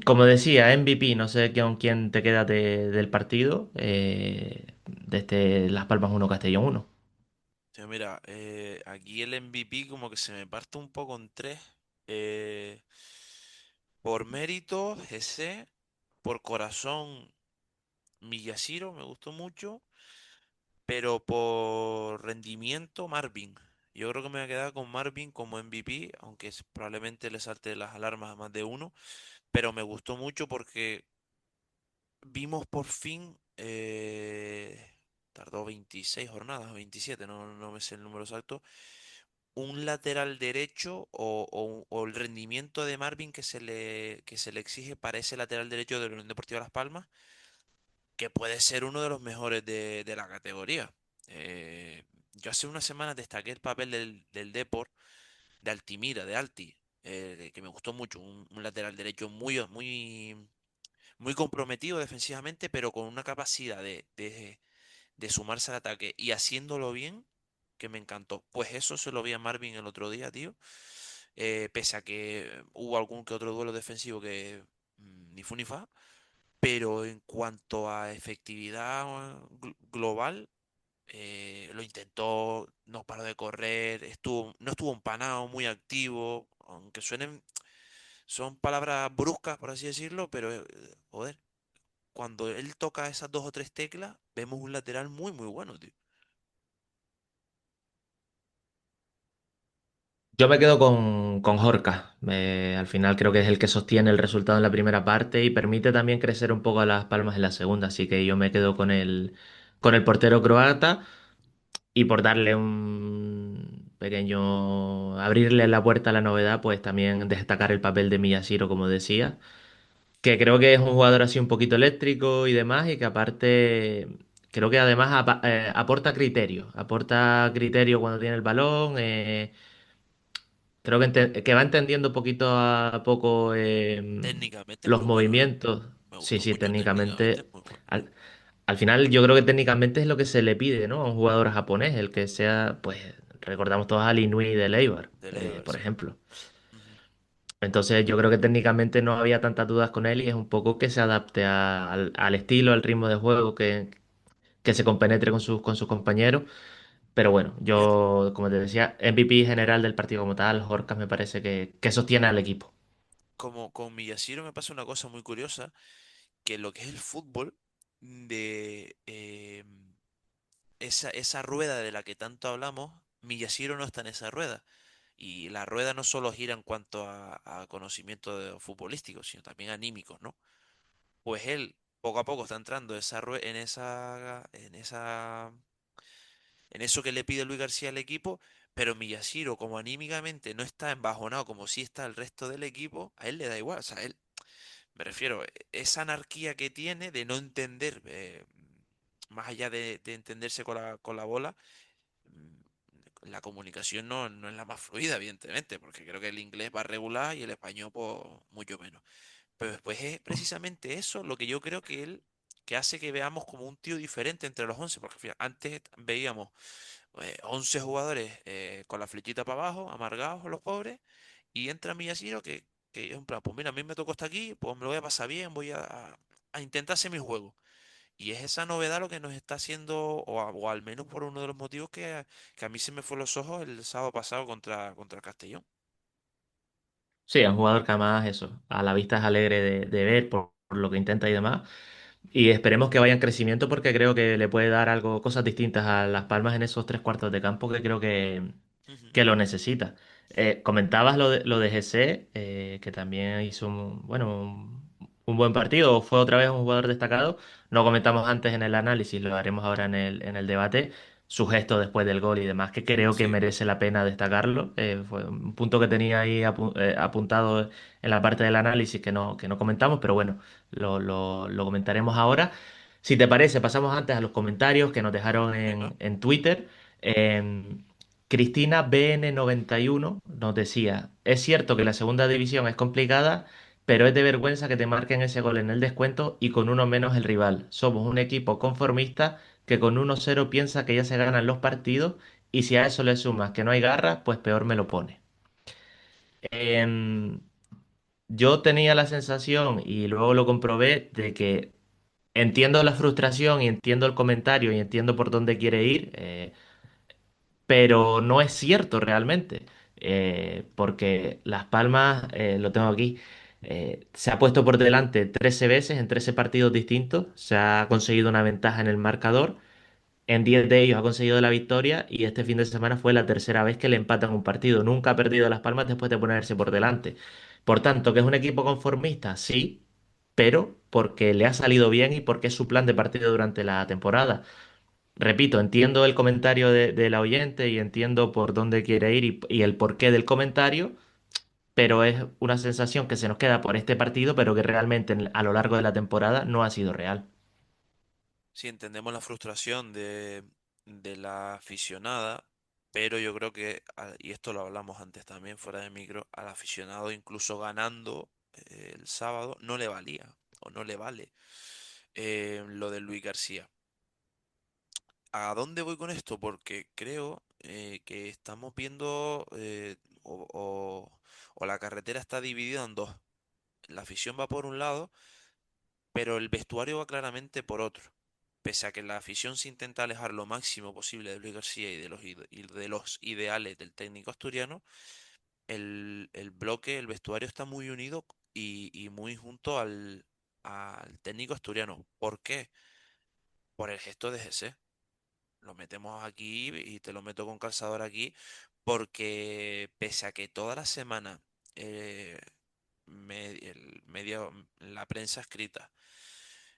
Como decía, MVP, no sé con quién te quedas del partido, de Las Palmas 1 Castellón 1. Sí, mira, aquí el MVP como que se me parte un poco en tres. Eh, por mérito, GC, por corazón, Miyashiro, me gustó mucho, pero por rendimiento, Marvin. Yo creo que me voy a quedar con Marvin como MVP, aunque probablemente le salte las alarmas a más de uno, pero me gustó mucho porque vimos por fin, tardó 26 jornadas, 27, no me sé el número exacto, un lateral derecho o el rendimiento de Marvin que se le exige para ese lateral derecho de la Unión Deportiva Las Palmas, que puede ser uno de los mejores de la categoría. Yo hace unas semanas destaqué el papel del Depor, de Altimira, de Alti, que me gustó mucho, un lateral derecho muy comprometido defensivamente, pero con una capacidad de sumarse al ataque y haciéndolo bien, que me encantó. Pues eso se lo vi a Marvin el otro día, tío. Pese a que hubo algún que otro duelo defensivo que ni fu ni fa, pero en cuanto a efectividad global, lo intentó, no paró de correr, no estuvo empanado, muy activo, aunque son palabras bruscas, por así decirlo, pero joder, cuando él toca esas dos o tres teclas, vemos un lateral muy, muy bueno, tío. Yo me quedo con Jorca. Al final creo que es el que sostiene el resultado en la primera parte y permite también crecer un poco a Las Palmas en la segunda. Así que yo me quedo con el portero croata y por darle un pequeño, abrirle la puerta a la novedad, pues también destacar el papel de Miyashiro, como decía, que creo que es un jugador así un poquito eléctrico y demás, y que aparte, creo que además aporta criterio cuando tiene el balón, creo que va entendiendo poquito a poco Técnicamente es los muy bueno, ¿eh? movimientos. Me Sí, gustó sí, mucho técnicamente, es técnicamente. muy bueno. Al final yo creo que técnicamente es lo que se le pide, ¿no? A un jugador japonés, el que sea, pues recordamos todos al Inui de Leibar, De Leibar, por sí. ejemplo. Ujú. Entonces yo creo que técnicamente no había tantas dudas con él y es un poco que se adapte al estilo, al ritmo de juego, que se compenetre con sus compañeros. Pero bueno, Fíjate, yo, como te decía, MVP general del partido como tal, Jorka me parece que sostiene al equipo. como con Miyashiro me pasa una cosa muy curiosa, que lo que es el fútbol, de esa rueda de la que tanto hablamos, Miyashiro no está en esa rueda. Y la rueda no solo gira en cuanto a conocimiento futbolístico, sino también anímicos, ¿no? Pues él poco a poco está entrando en eso que le pide Luis García al equipo, pero Miyashiro, como anímicamente no está embajonado como si está el resto del equipo, a él le da igual. O sea, él, me refiero, esa anarquía que tiene de no entender, más allá de entenderse con la bola, mm, la comunicación no es la más fluida, evidentemente, porque creo que el inglés va regular y el español, pues, mucho menos. Pero después es precisamente eso lo que yo creo que él, que hace que veamos como un tío diferente entre los 11 porque al final, antes veíamos 11 jugadores con la flechita para abajo, amargados los pobres, y entra Miyashiro que es un plan, pues mira, a mí me tocó estar aquí, pues me lo voy a pasar bien, voy a intentar hacer mi juego. Y es esa novedad lo que nos está haciendo, o al menos por uno de los motivos que a mí se me fue los ojos el sábado pasado contra Castellón. Sí, es un jugador que además eso, a la vista es alegre de ver por lo que intenta y demás. Y esperemos que vaya en crecimiento porque creo que le puede dar algo, cosas distintas a Las Palmas en esos tres cuartos de campo que creo Ujú. que lo necesita. Comentabas lo de GC, que también hizo un buen partido, fue otra vez un jugador destacado. No comentamos antes en el análisis, lo haremos ahora en el debate. Su gesto después del gol y demás, que creo que Sí, merece la pena destacarlo. Fue un punto que tenía ahí apuntado en la parte del análisis que no comentamos, pero bueno, lo comentaremos ahora. Si te parece, pasamos antes a los comentarios que nos dejaron venga. en Twitter. Em, Cristina BN91 nos decía, es cierto que la segunda división es complicada, pero es de vergüenza que te marquen ese gol en el descuento y con uno menos el rival. Somos un equipo conformista que con 1-0 piensa que ya se ganan los partidos y si a eso le sumas que no hay garra, pues peor me lo pone. Em, yo tenía la sensación y luego lo comprobé de que entiendo la frustración y entiendo el comentario y entiendo por dónde quiere ir. Pero no es cierto realmente, porque Las Palmas, lo tengo aquí, se ha puesto por delante 13 veces en 13 partidos distintos, se ha conseguido una ventaja en el marcador, en 10 de ellos ha conseguido la victoria y este fin de semana fue la tercera vez que le empatan un partido, nunca ha perdido Las Palmas después de ponerse por delante. Por tanto, que es un equipo conformista, sí, pero porque le ha salido bien y porque es su plan de partido durante la temporada. Repito, entiendo el comentario de la oyente y entiendo por dónde quiere ir y el porqué del comentario, pero es una sensación que se nos queda por este partido, pero que realmente a lo largo de la temporada no ha sido real. Sí, entendemos la frustración de la aficionada, pero yo creo que, y esto lo hablamos antes también fuera de micro, al aficionado incluso ganando el sábado no le valía o no le vale lo de Luis García. ¿A dónde voy con esto? Porque creo que estamos viendo o la carretera está dividida en dos. La afición va por un lado, pero el vestuario va claramente por otro. Pese a que la afición se intenta alejar lo máximo posible de Luis García y de los ideales del técnico asturiano, el bloque, el vestuario está muy unido y muy junto al técnico asturiano. ¿Por qué? Por el gesto de Jesse. Lo metemos aquí y te lo meto con calzador aquí, porque pese a que toda la semana eh, la prensa escrita,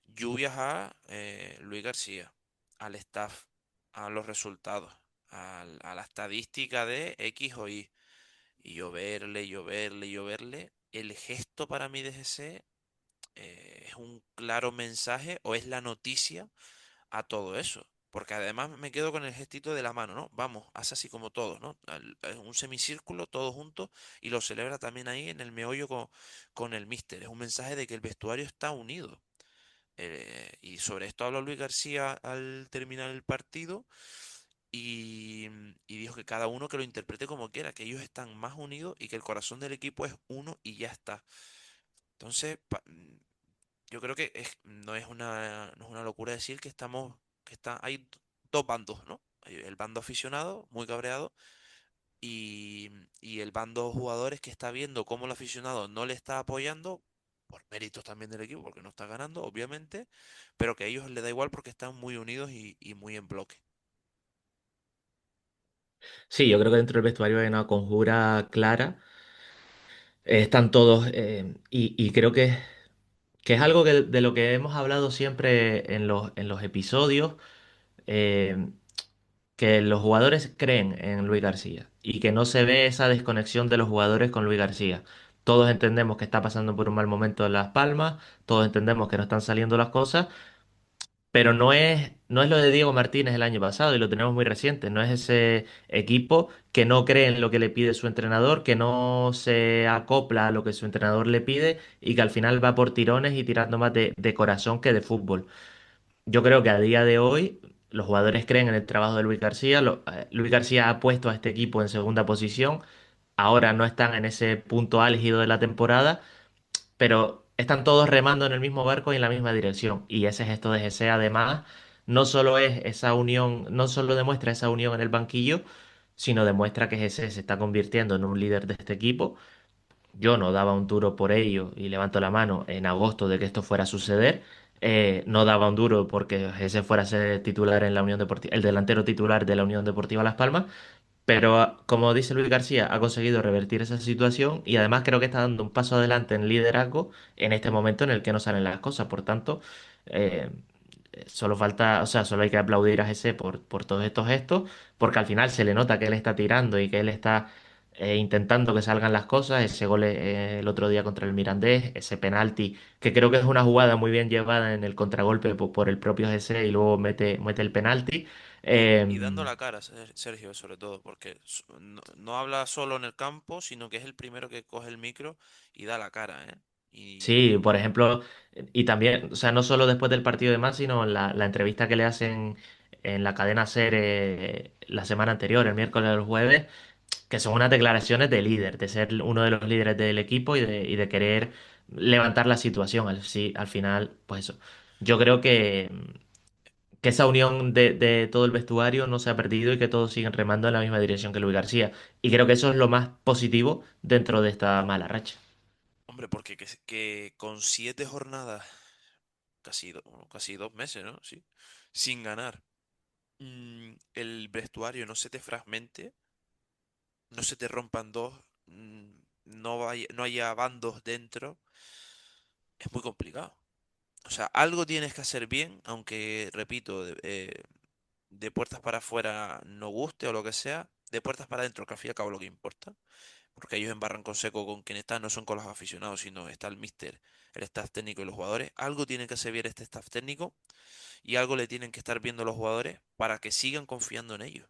lluvias a Luis García, al staff, a los resultados, a la estadística de X o Y, y lloverle, lloverle, lloverle, el gesto para mí de GC es un claro mensaje o es la noticia a todo eso. Porque además me quedo con el gestito de la mano, ¿no? Vamos, haz así como todos, ¿no? Un semicírculo, todos juntos, y lo celebra también ahí en el meollo con el míster. Es un mensaje de que el vestuario está unido. Y sobre esto habló Luis García al terminar el partido y dijo que cada uno que lo interprete como quiera, que ellos están más unidos y que el corazón del equipo es uno y ya está. Entonces, yo creo que no es una locura decir que hay dos bandos, ¿no? Hay el bando aficionado, muy cabreado, y el bando jugadores que está viendo cómo el aficionado no le está apoyando, por méritos también del equipo, porque no está ganando, obviamente, pero que a ellos les da igual porque están muy unidos y muy en bloque. Sí, yo creo que dentro del vestuario hay una conjura clara. Están todos, y creo que es algo de lo que hemos hablado siempre en los episodios. eh, que los jugadores creen en Luis García y que no se ve esa desconexión de los jugadores con Luis García. Todos entendemos que está pasando por un mal momento en Las Palmas, todos entendemos que no están saliendo las cosas, pero no es lo de Diego Martínez el año pasado y lo tenemos muy reciente. No es ese equipo que no cree en lo que le pide su entrenador, que no se acopla a lo que su entrenador le pide y que al final va por tirones y tirando más de corazón que de fútbol. Yo creo que a día de hoy los jugadores creen en el trabajo de Luis García. Luis García ha puesto a este equipo en segunda posición. Ahora no están en ese punto álgido de la temporada, pero están todos remando en el mismo barco y en la misma dirección. Y ese gesto de Jesse, además, no solo es esa unión, no solo demuestra esa unión en el banquillo, sino demuestra que Jesse se está convirtiendo en un líder de este equipo. Yo no daba un duro por ello y levanto la mano en agosto de que esto fuera a suceder. No daba un duro porque ese fuera a ser titular en la Unión Deportiva, el delantero titular de la Unión Deportiva Las Palmas. Pero como dice Luis García, ha conseguido revertir esa situación y además creo que está dando un paso adelante en liderazgo en este momento en el que no salen las cosas. Por tanto, eh, solo falta, o sea, solo hay que aplaudir a ese por todos estos gestos, porque al final se le nota que él está tirando y que él está intentando que salgan las cosas. Ese gol el otro día contra el Mirandés, ese penalti, que creo que es una jugada muy bien llevada en el contragolpe por el propio Jesse y luego mete el penalti. Y dando Eh, la cara, Sergio, sobre todo, porque no habla solo en el campo, sino que es el primero que coge el micro y da la cara, ¿eh? Sí, Y por ejemplo, y también, o sea, no solo después del partido de más, sino en la entrevista que le hacen en la cadena SER la semana anterior, el miércoles o el jueves, que son unas declaraciones de líder, de ser uno de los líderes del equipo y de querer levantar la situación. Sí, al final, pues eso. Yo creo que esa unión de todo el vestuario no se ha perdido y que todos siguen remando en la misma dirección que Luis García. Y creo que eso es lo más positivo dentro de esta mala racha. hombre, porque que con 7 jornadas, casi 2 meses, ¿no? Sí, sin ganar, el vestuario no se te fragmente, no se te rompan dos, no haya bandos dentro, es muy complicado. O sea, algo tienes que hacer bien, aunque, repito, de puertas para afuera no guste o lo que sea, de puertas para adentro, que al fin y al cabo lo que importa, porque ellos embarran con seco con quien está, no son con los aficionados, sino está el míster, el staff técnico y los jugadores. Algo tiene que hacer bien este staff técnico y algo le tienen que estar viendo los jugadores para que sigan confiando en ellos.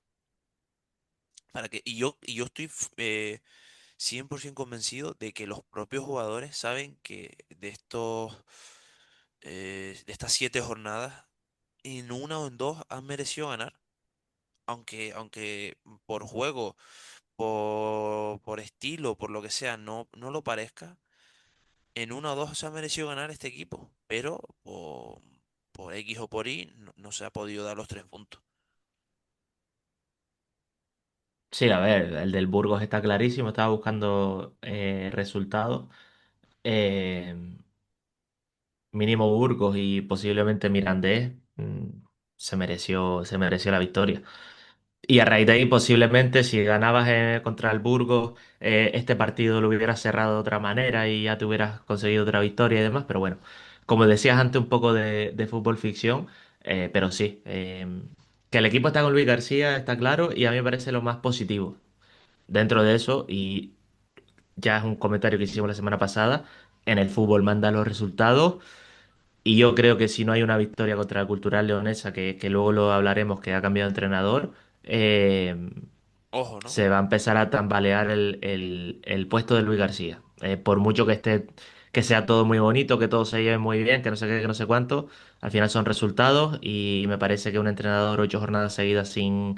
Y yo estoy 100% convencido de que los propios jugadores saben que de estas 7 jornadas, en una o en dos han merecido ganar, aunque por juego, por estilo, por lo que sea, no lo parezca, en una o dos se ha merecido ganar este equipo, pero por X o por Y no se ha podido dar los 3 puntos. Sí, a ver, el del Burgos está clarísimo, estaba buscando resultados. Eh, Mínimo Burgos y posiblemente Mirandés se mereció la victoria. Y a raíz de ahí, posiblemente, si ganabas contra el Burgos, este partido lo hubieras cerrado de otra manera y ya te hubieras conseguido otra victoria y demás. Pero bueno, como decías antes, un poco de fútbol ficción, pero sí, que el equipo está con Luis García está claro y a mí me parece lo más positivo dentro de eso. Y ya es un comentario que hicimos la semana pasada, en el fútbol manda los resultados. Y yo creo que si no hay una victoria contra la Cultural Leonesa, que luego lo hablaremos, que ha cambiado de entrenador, Ojo, ¿no? se va a empezar a tambalear el puesto de Luis García. Por mucho que sea todo muy bonito, que todo se lleve muy bien, que no sé qué, que no sé cuánto, al final son resultados y me parece que un entrenador 8 jornadas seguidas sin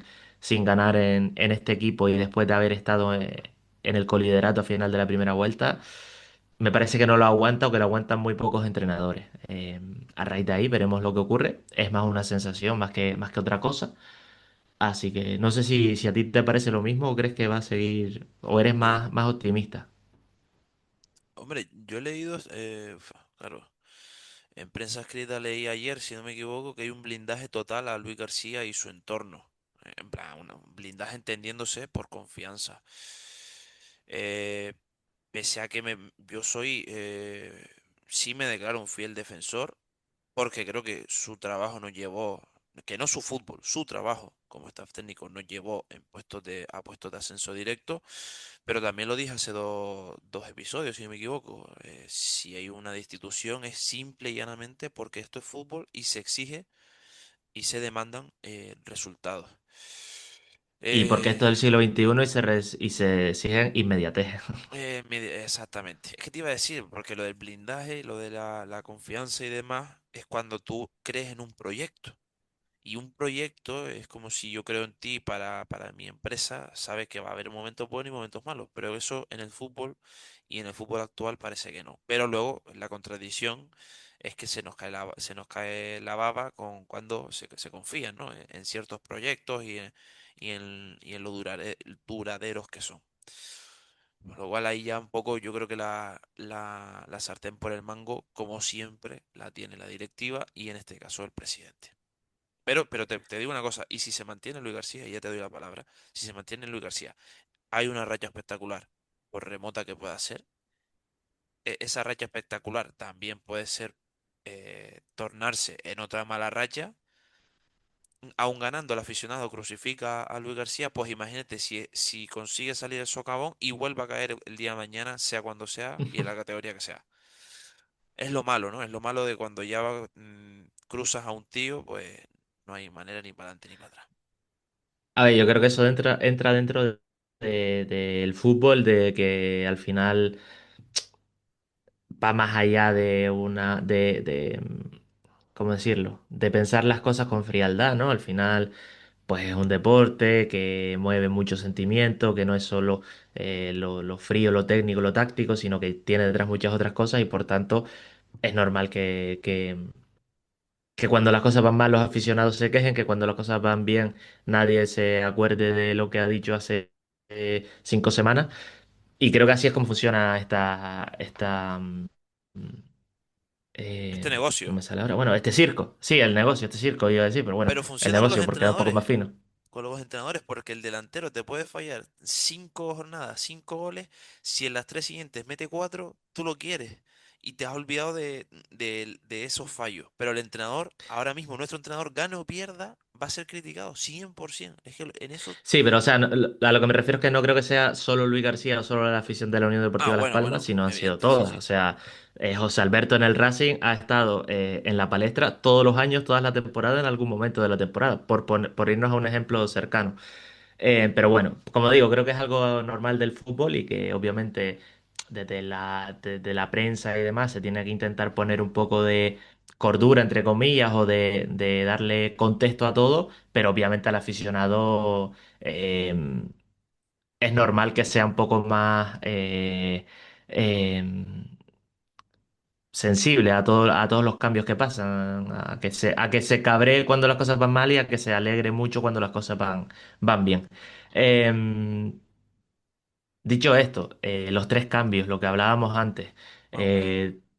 ganar en este equipo y después de haber estado en el coliderato a final de la primera vuelta, me parece que no lo aguanta o que lo aguantan muy pocos entrenadores. A raíz de ahí veremos lo que ocurre. Es más una sensación más que otra cosa. Así que no sé si a ti te parece lo mismo o crees que va a seguir o eres Eh, más optimista. Hombre, yo he leído, claro, en prensa escrita leí ayer, si no me equivoco, que hay un blindaje total a Luis García y su entorno. En plan, un blindaje entendiéndose por confianza. Eh, Pese a que yo sí me declaro un fiel defensor, porque creo que su trabajo nos llevó, que no su fútbol, su trabajo como staff técnico nos llevó a puestos de ascenso directo, pero también lo dije hace dos episodios, si no me equivoco. Si hay una destitución es simple y llanamente porque esto es fútbol y se exige. y se demandan resultados. Y porque Eh, esto es el siglo XXI y se exigen inmediatez. Exactamente. Es que te iba a decir, porque lo del blindaje, lo de la confianza y demás, es cuando tú crees en un proyecto. Y un proyecto es como si yo creo en ti para mi empresa, sabes que va a haber momentos buenos y momentos malos, pero eso en el fútbol y en el fútbol actual parece que no. Pero luego la contradicción es que se nos cae la baba con cuando se confía, ¿no? En ciertos proyectos y en lo duraderos que son. Por lo cual ahí ya un poco yo creo que la sartén por el mango, como siempre, la tiene la directiva y en este caso el presidente. Pero te digo una cosa, y si se mantiene Luis García, y ya te doy la palabra, si se mantiene Luis García, hay una racha espectacular, por remota que pueda ser, esa racha espectacular también puede ser tornarse en otra mala racha, aun ganando el aficionado crucifica a Luis García, pues imagínate si consigue salir el socavón y vuelve a caer el día de mañana, sea cuando sea y en la categoría que sea. Es lo malo, ¿no? Es lo malo de cuando ya cruzas a un tío, pues no hay manera ni para adelante ni para atrás. A ver, yo creo que eso entra dentro del fútbol, de que al final va más allá de ¿cómo decirlo? De pensar las cosas con frialdad, ¿no? Al final, pues es un deporte que mueve mucho sentimiento, que no es solo lo frío, lo técnico, lo táctico, sino que tiene detrás muchas otras cosas y por tanto es normal que cuando las cosas van mal los aficionados se quejen, que cuando las cosas van bien nadie se acuerde de lo que ha dicho hace 5 semanas. Y creo que así es como funciona Este no negocio. me sale ahora. Bueno, este circo. Sí, el negocio, este circo iba a decir, pero bueno, Pero el funciona negocio porque era un poco más fino. con los entrenadores, porque el delantero te puede fallar 5 jornadas, 5 goles, si en las tres siguientes mete cuatro, tú lo quieres y te has olvidado de esos fallos. Pero el entrenador, ahora mismo, nuestro entrenador, gane o pierda, va a ser criticado 100%. Es que en eso... Sí, pero o sea, a lo que me refiero es que no creo que sea solo Luis García o solo la afición de la Unión Ah, Deportiva Las bueno, Palmas, bueno, sino han sido evidente, sí, todas. O sí. sea, José Alberto en el Racing ha estado en la palestra todos los años, todas las temporadas, en algún momento de la temporada, por irnos a un ejemplo cercano. Pero bueno, como digo, creo que es algo normal del fútbol y que obviamente desde la prensa y demás se tiene que intentar poner un poco de cordura, entre comillas, o de darle contexto a todo, pero obviamente al aficionado es normal que sea un poco más eh, sensible a todos los cambios que pasan, a que se cabree cuando las cosas van mal y a que se alegre mucho cuando las cosas van bien. Em, Dicho esto, los tres cambios, lo que hablábamos antes, Vamos allá.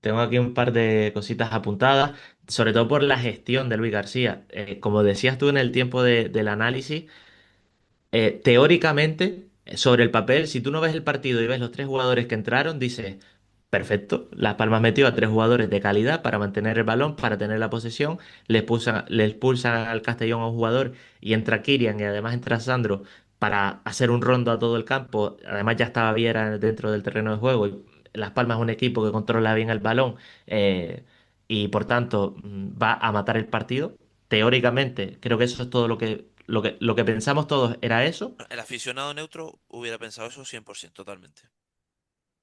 tengo aquí un par de cositas apuntadas, sobre todo por la gestión de Luis García. Como decías tú en el tiempo del análisis, teóricamente, sobre el papel, si tú no ves el partido y ves los tres jugadores que entraron, dices, perfecto, Las Palmas metió a tres jugadores de calidad para mantener el balón, para tener la posesión, le expulsan al Castellón a un jugador y entra Kirian y además entra Sandro para hacer un rondo a todo el campo. Además ya estaba Viera dentro del terreno de juego y Las Palmas es un equipo que controla bien el balón eh, y por tanto va a matar el partido. Teóricamente, creo que eso es todo lo que pensamos todos era eso, El aficionado neutro hubiera pensado eso 100%, totalmente.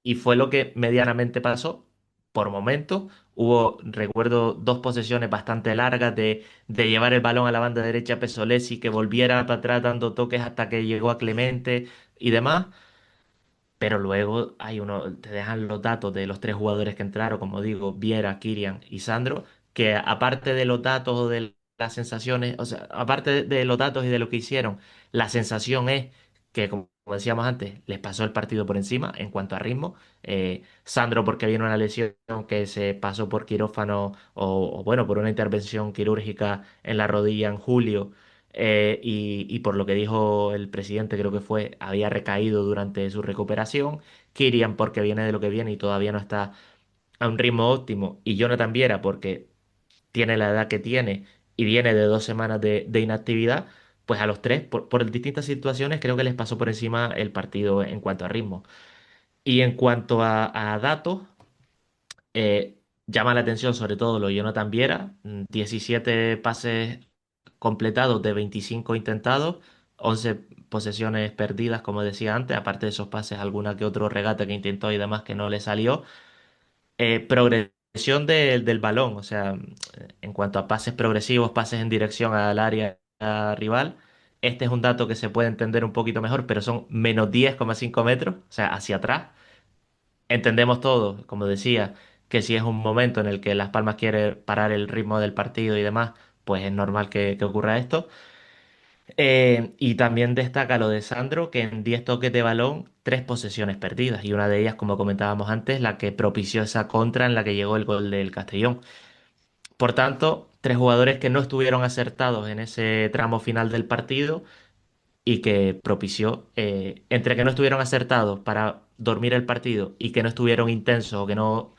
y fue lo que medianamente pasó. Por momentos hubo, recuerdo, dos posesiones bastante largas de llevar el balón a la banda derecha a Pesolesi, que volviera para atrás dando toques hasta que llegó a Clemente y demás. Pero luego te dejan los datos de los tres jugadores que entraron, como digo, Viera, Kirian y Sandro, que aparte de los datos o de las sensaciones, o sea, aparte de los datos y de lo que hicieron, la sensación es que, como decíamos antes, les pasó el partido por encima en cuanto a ritmo. Sandro porque viene una lesión que se pasó por quirófano o, bueno, por una intervención quirúrgica en la rodilla en julio y por lo que dijo el presidente, creo que fue, había recaído durante su recuperación. Kirian porque viene de lo que viene y todavía no está a un ritmo óptimo. Y Jonathan Viera porque tiene la edad que tiene y viene de 2 semanas de inactividad. Pues a los tres, por distintas situaciones, creo que les pasó por encima el partido en cuanto a ritmo. Y en cuanto a datos, llama la atención sobre todo lo de Jonathan Viera, 17 pases completados de 25 intentados, 11 posesiones perdidas, como decía antes, aparte de esos pases, alguna que otro regate que intentó y demás que no le salió. Progresión del balón, o sea, en cuanto a pases progresivos, pases en dirección al área rival, este es un dato que se puede entender un poquito mejor, pero son menos 10,5 metros, o sea, hacia atrás. Entendemos todos, como decía, que si es un momento en el que Las Palmas quiere parar el ritmo del partido y demás, pues es normal que ocurra esto. Y también destaca lo de Sandro, que en 10 toques de balón, 3 posesiones perdidas. Y una de ellas, como comentábamos antes, la que propició esa contra en la que llegó el gol del Castellón. Por tanto, tres jugadores que no estuvieron acertados en ese tramo final del partido y que propició, entre que no estuvieron acertados para dormir el partido y que no estuvieron intensos o que no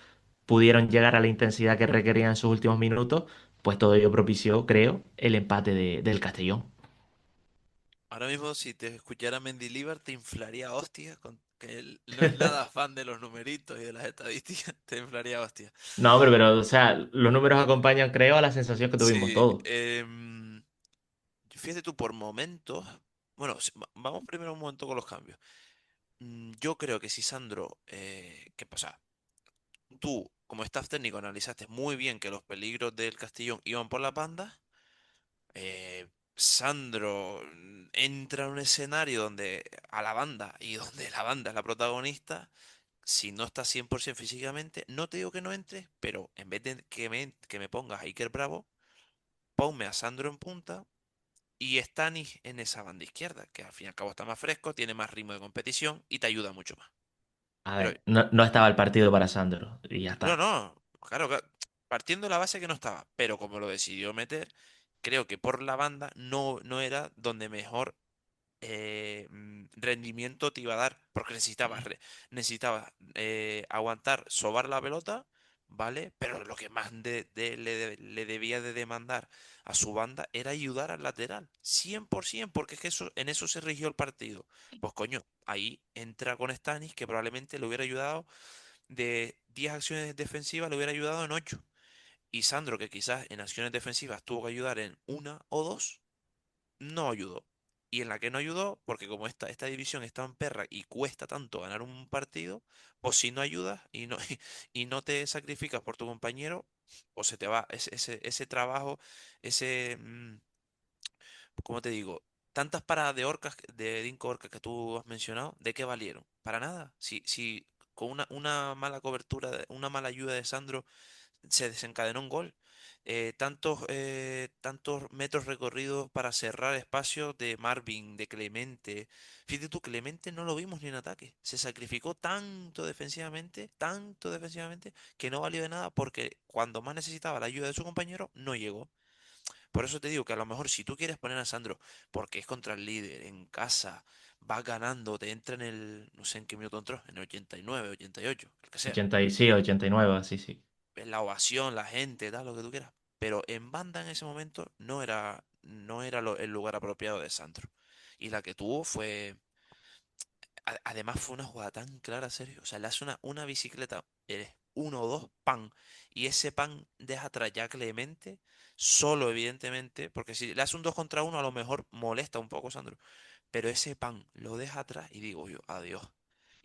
pudieron llegar a la intensidad que requerían en sus últimos minutos, pues todo ello propició, creo, el empate del Castellón. Ahora mismo, si te escuchara Mendilibar, te inflaría hostia, con que él no es nada fan de los numeritos y de las estadísticas, te inflaría hostia. No, hombre, pero, o sea, los números acompañan, creo, a la sensación que tuvimos Sí, todos. fíjate tú, por momentos, bueno, vamos primero un momento con los cambios. Yo creo que si Sandro, ¿qué pasa? Tú, como staff técnico, analizaste muy bien que los peligros del Castellón iban por las bandas. Sandro entra en un escenario donde a la banda y donde la banda es la protagonista. Si no estás 100% físicamente, no te digo que no entres, pero en vez de que me pongas a Iker Bravo, ponme a Sandro en punta y Stanis en esa banda izquierda, que al fin y al cabo está más fresco, tiene más ritmo de competición y te ayuda mucho más. A Pero ver, no estaba el partido para Sandro y ya no, está. no, claro, partiendo de la base que no estaba, pero como lo decidió meter, creo que por la banda no era donde mejor rendimiento te iba a dar, porque necesitaba aguantar, sobar la pelota, ¿vale? Pero lo que más le debía de demandar a su banda era ayudar al lateral, 100%, porque es que en eso se rigió el partido. Pues coño, ahí entra con Stanis, que probablemente le hubiera ayudado de 10 acciones defensivas, le hubiera ayudado en 8. Y Sandro, que quizás en acciones defensivas tuvo que ayudar en una o dos, no ayudó. Y en la que no ayudó, porque como esta división es tan perra y cuesta tanto ganar un partido, pues si no ayudas y no te sacrificas por tu compañero, o se te va ese trabajo, ese, ¿cómo te digo? Tantas paradas de orcas, de Dinko Orcas que tú has mencionado, ¿de qué valieron? Para nada. Si con una mala cobertura, una mala ayuda de Sandro se desencadenó un gol. Tantos metros recorridos para cerrar espacios de Marvin, de Clemente. Fíjate tú, Clemente no lo vimos ni en ataque. Se sacrificó tanto defensivamente, que no valió de nada porque cuando más necesitaba la ayuda de su compañero, no llegó. Por eso te digo que a lo mejor si tú quieres poner a Sandro, porque es contra el líder, en casa, vas ganando, te entra en no sé en qué minuto entró, en el 89, 88, el que sea, 80 y sí, 89, sí, sí. la ovación, la gente, tal, lo que tú quieras. Pero en banda en ese momento no era el lugar apropiado de Sandro. Y la que tuvo fue, además fue una jugada tan clara, Sergio. O sea, le hace una bicicleta, eres uno o dos, pan. Y ese pan deja atrás ya a Clemente, solo evidentemente, porque si le hace un 2 contra uno a lo mejor molesta un poco, Sandro. Pero ese pan lo deja atrás y digo yo, adiós.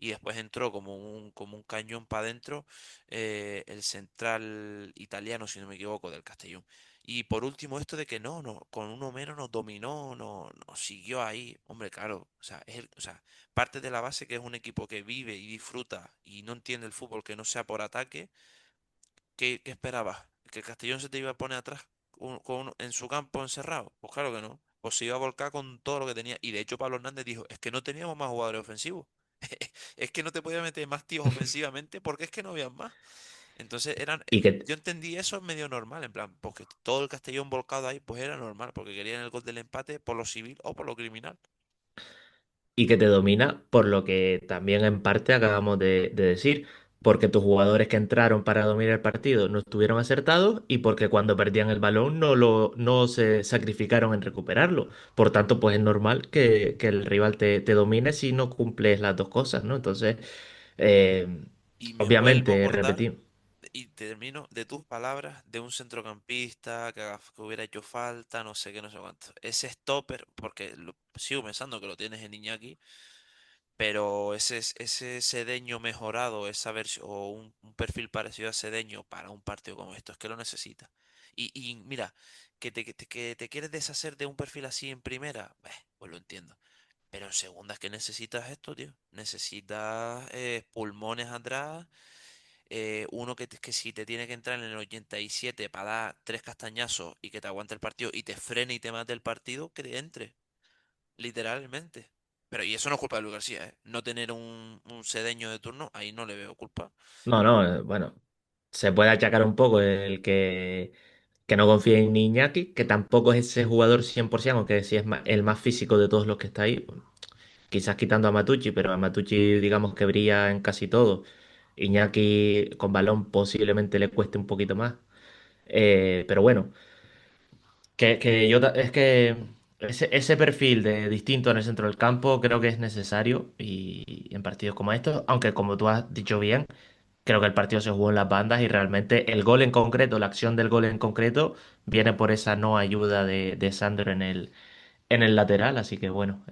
Y después entró como un cañón para adentro el central italiano, si no me equivoco, del Castellón. Y por último, esto de que no, con uno menos nos dominó, nos siguió ahí. Hombre, claro, o sea, o sea, parte de la base que es un equipo que vive y disfruta y no entiende el fútbol que no sea por ataque. ¿Qué esperabas? ¿Que el Castellón se te iba a poner atrás en su campo encerrado? Pues claro que no. Pues se iba a volcar con todo lo que tenía. Y de hecho Pablo Hernández dijo, es que no teníamos más jugadores ofensivos. Es que no te podía meter más tíos ofensivamente porque es que no habían más. Entonces Y que, yo entendí eso medio normal, en plan, porque todo el Castellón volcado ahí, pues era normal, porque querían el gol del empate por lo civil o por lo criminal. y que te domina por lo que también en parte acabamos de decir, porque tus jugadores que entraron para dominar el partido no estuvieron acertados y porque cuando perdían el balón no se sacrificaron en recuperarlo. Por tanto, pues es normal que el rival te domine si no cumples las dos cosas, ¿no? Entonces, eh, Y me vuelvo a obviamente, acordar repetir. y termino de tus palabras de un centrocampista que hubiera hecho falta, no sé qué, no sé cuánto. Ese stopper, porque sigo pensando que lo tienes en Iñaki, pero ese Cedeño mejorado, esa versión, o un perfil parecido a Cedeño para un partido como esto, es que lo necesita. Y mira, que te quieres deshacer de un perfil así en primera, pues lo entiendo. Pero en segunda es que necesitas esto, tío. Necesitas pulmones atrás, uno que si te tiene que entrar en el 87 para dar tres castañazos y que te aguante el partido y te frene y te mate el partido, que te entre, literalmente. Pero y eso no es culpa de Luis García, ¿eh? No tener un sedeño de turno, ahí no le veo culpa. No, no, bueno, se puede achacar un poco que no confíe en Iñaki, que tampoco es ese jugador 100%, aunque sí es el más físico de todos los que está ahí. Quizás quitando a Matucci, pero a Matucci digamos que brilla en casi todo. Iñaki con balón posiblemente le cueste un poquito más. Pero bueno, es que ese perfil de distinto en el centro del campo creo que es necesario y en partidos como estos, aunque como tú has dicho bien, creo que el partido se jugó en las bandas y realmente el gol en concreto, la acción del gol en concreto, viene por esa no ayuda de Sandro en el lateral, así que bueno,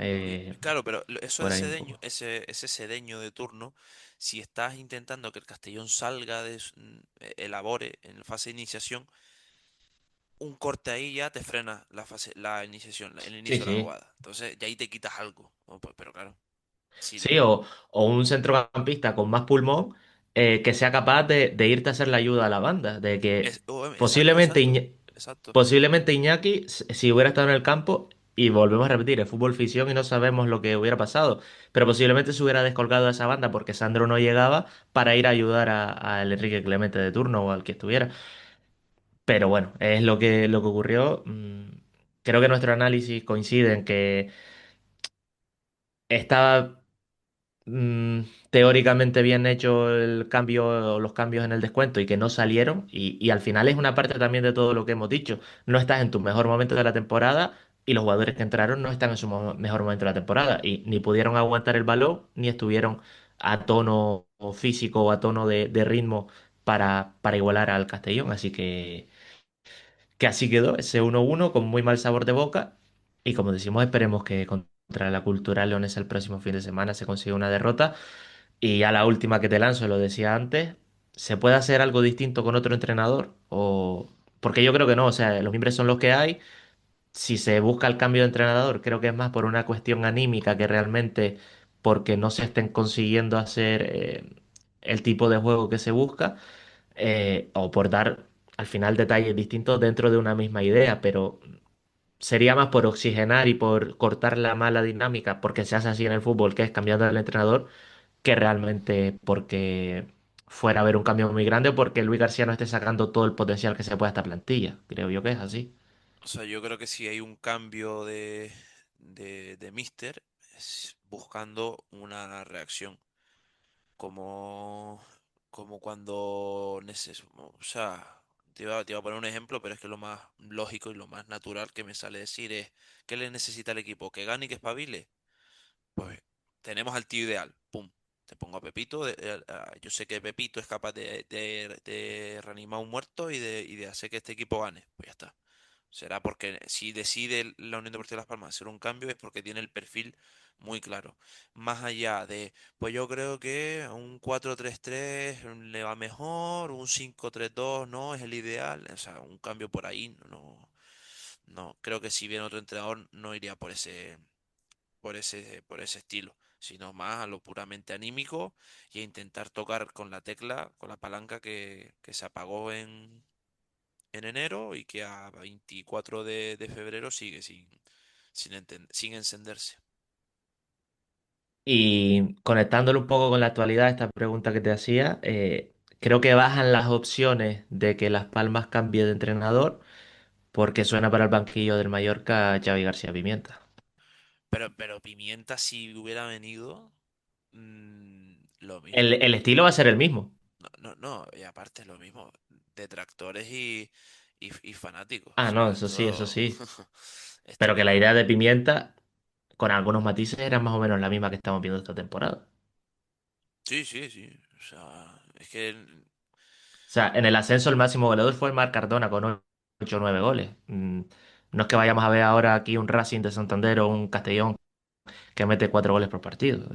Claro, pero eso de por ahí un Cedeño, poco. ese Cedeño de turno, si estás intentando que el Castellón salga elabore en fase de iniciación, un corte ahí ya te frena la iniciación, el Sí, inicio de la sí. jugada. Entonces, ya ahí te quitas algo. Pero claro, si, Sí, o un centrocampista con más pulmón que sea capaz de irte a hacer la ayuda a la banda, de que exacto, posiblemente, exacto, exacto. posiblemente Iñaki, si hubiera estado en el campo, y volvemos a repetir, es fútbol ficción y no sabemos lo que hubiera pasado, pero posiblemente se hubiera descolgado de esa banda porque Sandro no llegaba para ir a ayudar al Enrique Clemente de turno o al que estuviera. Pero bueno, es lo que ocurrió. Creo que nuestro análisis coincide en que estaba mm, teóricamente bien hecho el cambio, los cambios en el descuento y que no salieron. Y al final es una parte también de todo lo que hemos dicho. No estás en tu mejor momento de la temporada y los jugadores que entraron no están en su mejor momento de la temporada y ni pudieron aguantar el balón ni estuvieron a tono físico o a tono de ritmo para igualar al Castellón. Así que así quedó ese 1-1 con muy mal sabor de boca. Y como decimos, esperemos que contra la Cultural Leonesa el próximo fin de semana se consiga una derrota. Y ya la última que te lanzo, lo decía antes, ¿se puede hacer algo distinto con otro entrenador? O... Porque yo creo que no, o sea, los miembros son los que hay. Si se busca el cambio de entrenador, creo que es más por una cuestión anímica que realmente porque no se estén consiguiendo hacer el tipo de juego que se busca, o por dar al final detalles distintos dentro de una misma idea, pero sería más por oxigenar y por cortar la mala dinámica, porque se hace así en el fútbol, que es cambiando el entrenador que realmente porque fuera a haber un cambio muy grande o porque Luis García no esté sacando todo el potencial que se puede a esta plantilla. Creo yo que es así. O sea, yo creo que si hay un cambio de Mister, es buscando una reacción. Como, como cuando o sea, te iba a poner un ejemplo, pero es que lo más lógico y lo más natural que me sale decir es, ¿qué le necesita el equipo? ¿Que gane y que espabile? Pues tenemos al tío ideal, pum. Te pongo a Pepito, yo sé que Pepito es capaz de reanimar a un muerto y de hacer que este equipo gane. Pues ya está. Será porque si decide la Unión Deportiva Las Palmas hacer un cambio es porque tiene el perfil muy claro. Más allá de, pues yo creo que un 4-3-3 le va mejor, un 5-3-2 no es el ideal. O sea, un cambio por ahí no, no. Creo que si viene otro entrenador no iría por ese estilo, sino más a lo puramente anímico y a intentar tocar con la tecla, con la palanca que se apagó en enero y que a 24 de febrero sigue sin encenderse. Y conectándolo un poco con la actualidad, esta pregunta que te hacía, creo que bajan las opciones de que Las Palmas cambie de entrenador porque suena para el banquillo del Mallorca Xavi García Pimienta. Pero Pimienta, si hubiera venido, lo El, mismo. el estilo va a ser el mismo. No, no, no, y aparte lo mismo. Detractores y fanáticos. O Ah, no, sea, eso sí, eso esto, sí. esto Pero que no. la idea de Pimienta, con algunos matices, era más o menos la misma que estamos viendo esta temporada. Sí, sí, sí. O sea, es que. O sea, en el ascenso el máximo goleador fue el Marc Cardona con 8 o 9 goles. No es que vayamos a ver ahora aquí un Racing de Santander o un Castellón que mete 4 goles por partido.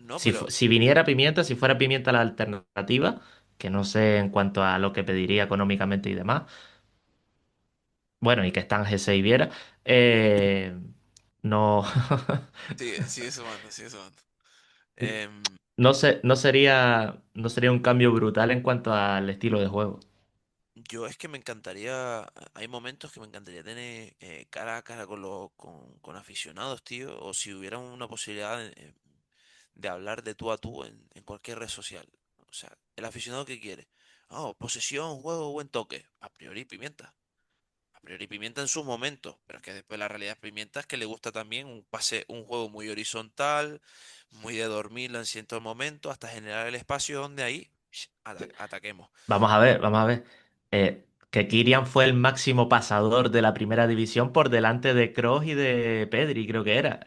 No, Si, pero si viniera Pimienta, si fuera Pimienta la alternativa, que no sé en cuanto a lo que pediría económicamente y demás, bueno, y que Stan Gese y Viera, eh, no, sigue sumando, sigue sumando. Em, no sería un cambio brutal en cuanto al estilo de juego. yo es que me encantaría, hay momentos que me encantaría tener cara a cara con aficionados, tío, o si hubiera una posibilidad de hablar de tú a tú en cualquier red social. O sea, el aficionado que quiere. Oh, posesión, juego, buen toque. A priori pimienta. A priori Pimienta en sus momentos, pero es que después la realidad es Pimienta es que le gusta también un pase, un juego muy horizontal, muy de dormirlo en ciertos momentos, hasta generar el espacio donde ahí ataquemos. Vamos a ver. Que Kylian fue el máximo pasador de la primera división por delante de Kroos y de Pedri, creo que era.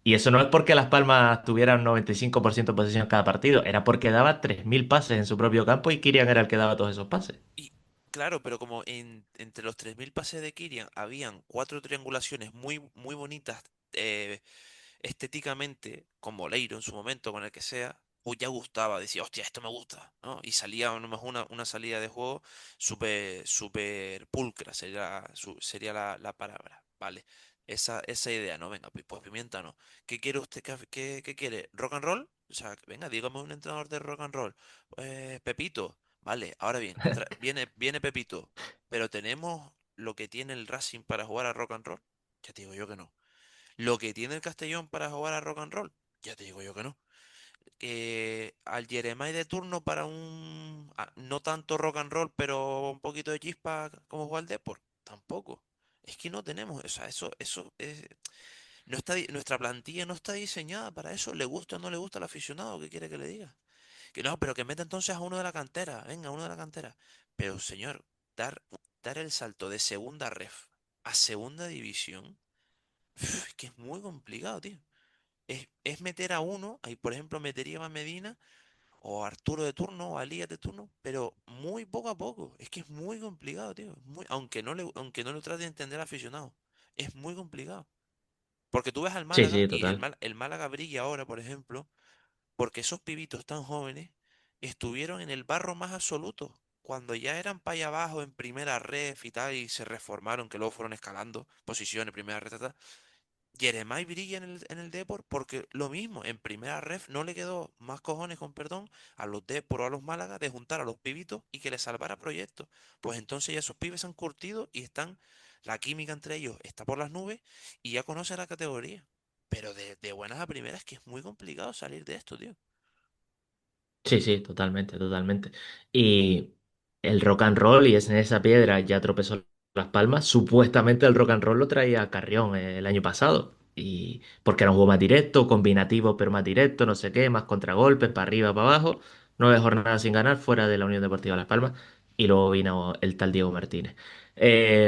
Y eso no es porque Las Palmas tuvieran 95% de posesión cada partido, era porque daba 3.000 pases en su propio campo y Kylian era el que daba todos esos pases. Y claro, pero como entre los 3000 pases de Kylian habían cuatro triangulaciones muy, muy bonitas eh, estéticamente, con Boleiro en su momento, con el que sea, pues ya gustaba, decía, hostia, esto me gusta, ¿no? Y salía a lo mejor una salida de juego súper, súper pulcra, sería la palabra, ¿vale? Esa idea, ¿no? Venga, pues Pimienta no. ¿Qué quiere usted? ¿Qué quiere? ¿Rock and roll? O sea, venga, dígame un entrenador de rock and roll. Pepito, vale, ahora bien, viene Pepito, pero tenemos lo que tiene el Racing para jugar a rock and roll. Ya te digo yo que no. Lo que tiene el Castellón para jugar a rock and roll, ya te digo yo que no. Al Jeremai de turno para no tanto rock and roll, pero un poquito de chispa como juega el Deport, tampoco. Es que no tenemos, o sea, eso no está, nuestra plantilla no está diseñada para eso. Le gusta o no le gusta al aficionado, ¿qué quiere que le diga? Que no, pero que meta entonces a uno de la cantera, venga, uno de la cantera. Pero señor, dar el salto de segunda ref a segunda división, es que es muy complicado, tío. Es meter a uno, ahí por ejemplo metería a Medina o a Arturo de turno o a Elías de turno, pero muy poco a poco. Es que es muy complicado, tío. Aunque no lo trate de entender el aficionado, es muy complicado. Porque tú ves al Sí, Málaga sí, y total. El Málaga brilla ahora, por ejemplo, porque esos pibitos tan jóvenes estuvieron en el barro más absoluto. Cuando ya eran para allá abajo en primera ref y tal, y se reformaron, que luego fueron escalando posiciones, primera ref, Jeremai brilla en el Depor porque lo mismo, en primera ref no le quedó más cojones, con perdón, a los Depor o a los Málaga de juntar a los pibitos y que les salvara proyectos. Pues entonces ya esos pibes se han curtido y la química entre ellos está por las nubes y ya conocen la categoría. Pero de buenas a primeras que es muy complicado salir de esto, tío. Sí, sí, totalmente, totalmente. Y el rock and roll, y es en esa piedra ya tropezó Las Palmas. Supuestamente el rock and roll lo traía Carrión el año pasado. Y porque era un juego más directo, combinativo, pero más directo, no sé qué, más contragolpes, para arriba, para abajo. 9 jornadas sin ganar fuera de la Unión Deportiva Las Palmas. Y luego vino el tal Diego Martínez.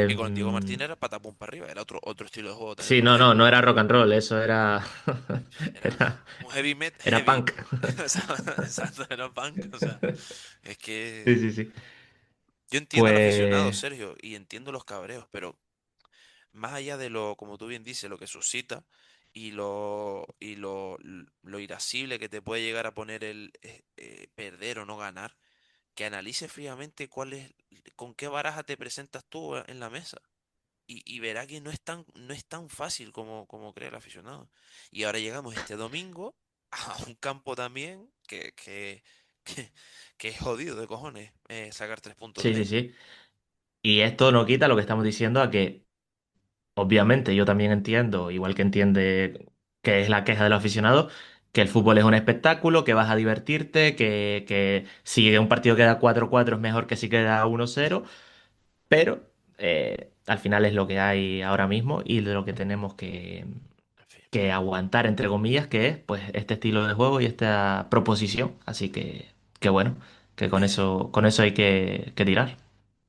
Y con Diego Eh, Martínez era patapum para arriba, era otro estilo de juego también sí, muy no, no, heavy. no era rock and roll, eso era, Era era, un heavy met era heavy. punk. Exacto, era punk. O sea, es Sí, que sí, sí. yo entiendo al aficionado, Pues Sergio, y entiendo los cabreos, pero más allá de lo, como tú bien dices, lo que suscita lo irascible que te puede llegar a poner el perder o no ganar, que analice fríamente con qué baraja te presentas tú en la mesa. Y verá que no es tan fácil como cree el aficionado. Y ahora llegamos este domingo a un campo también que, que es jodido de cojones sacar 3 puntos sí, de sí, ahí. sí. Y esto no quita lo que estamos diciendo a que, obviamente, yo también entiendo, igual que entiende que es la queja de los aficionados, que el fútbol es un espectáculo, que vas a divertirte, que si un partido queda 4-4 es mejor que si queda 1-0, pero al final es lo que hay ahora mismo y de lo que tenemos En fin. que aguantar, entre comillas, que es pues este estilo de juego y esta proposición. Así que bueno, que Eh, con eso hay que tirar.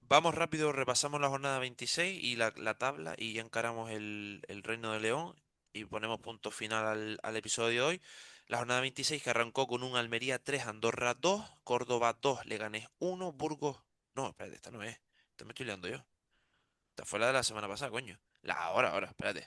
Vamos rápido, repasamos la jornada 26 y la tabla y ya encaramos el Reino de León y ponemos punto final al episodio de hoy. La jornada 26 que arrancó con un Almería 3 Andorra 2 Córdoba 2 Leganés 1 Burgos... No, espérate, esta no es. Esta me estoy liando yo. Esta fue la de la semana pasada, coño. Ahora, espérate.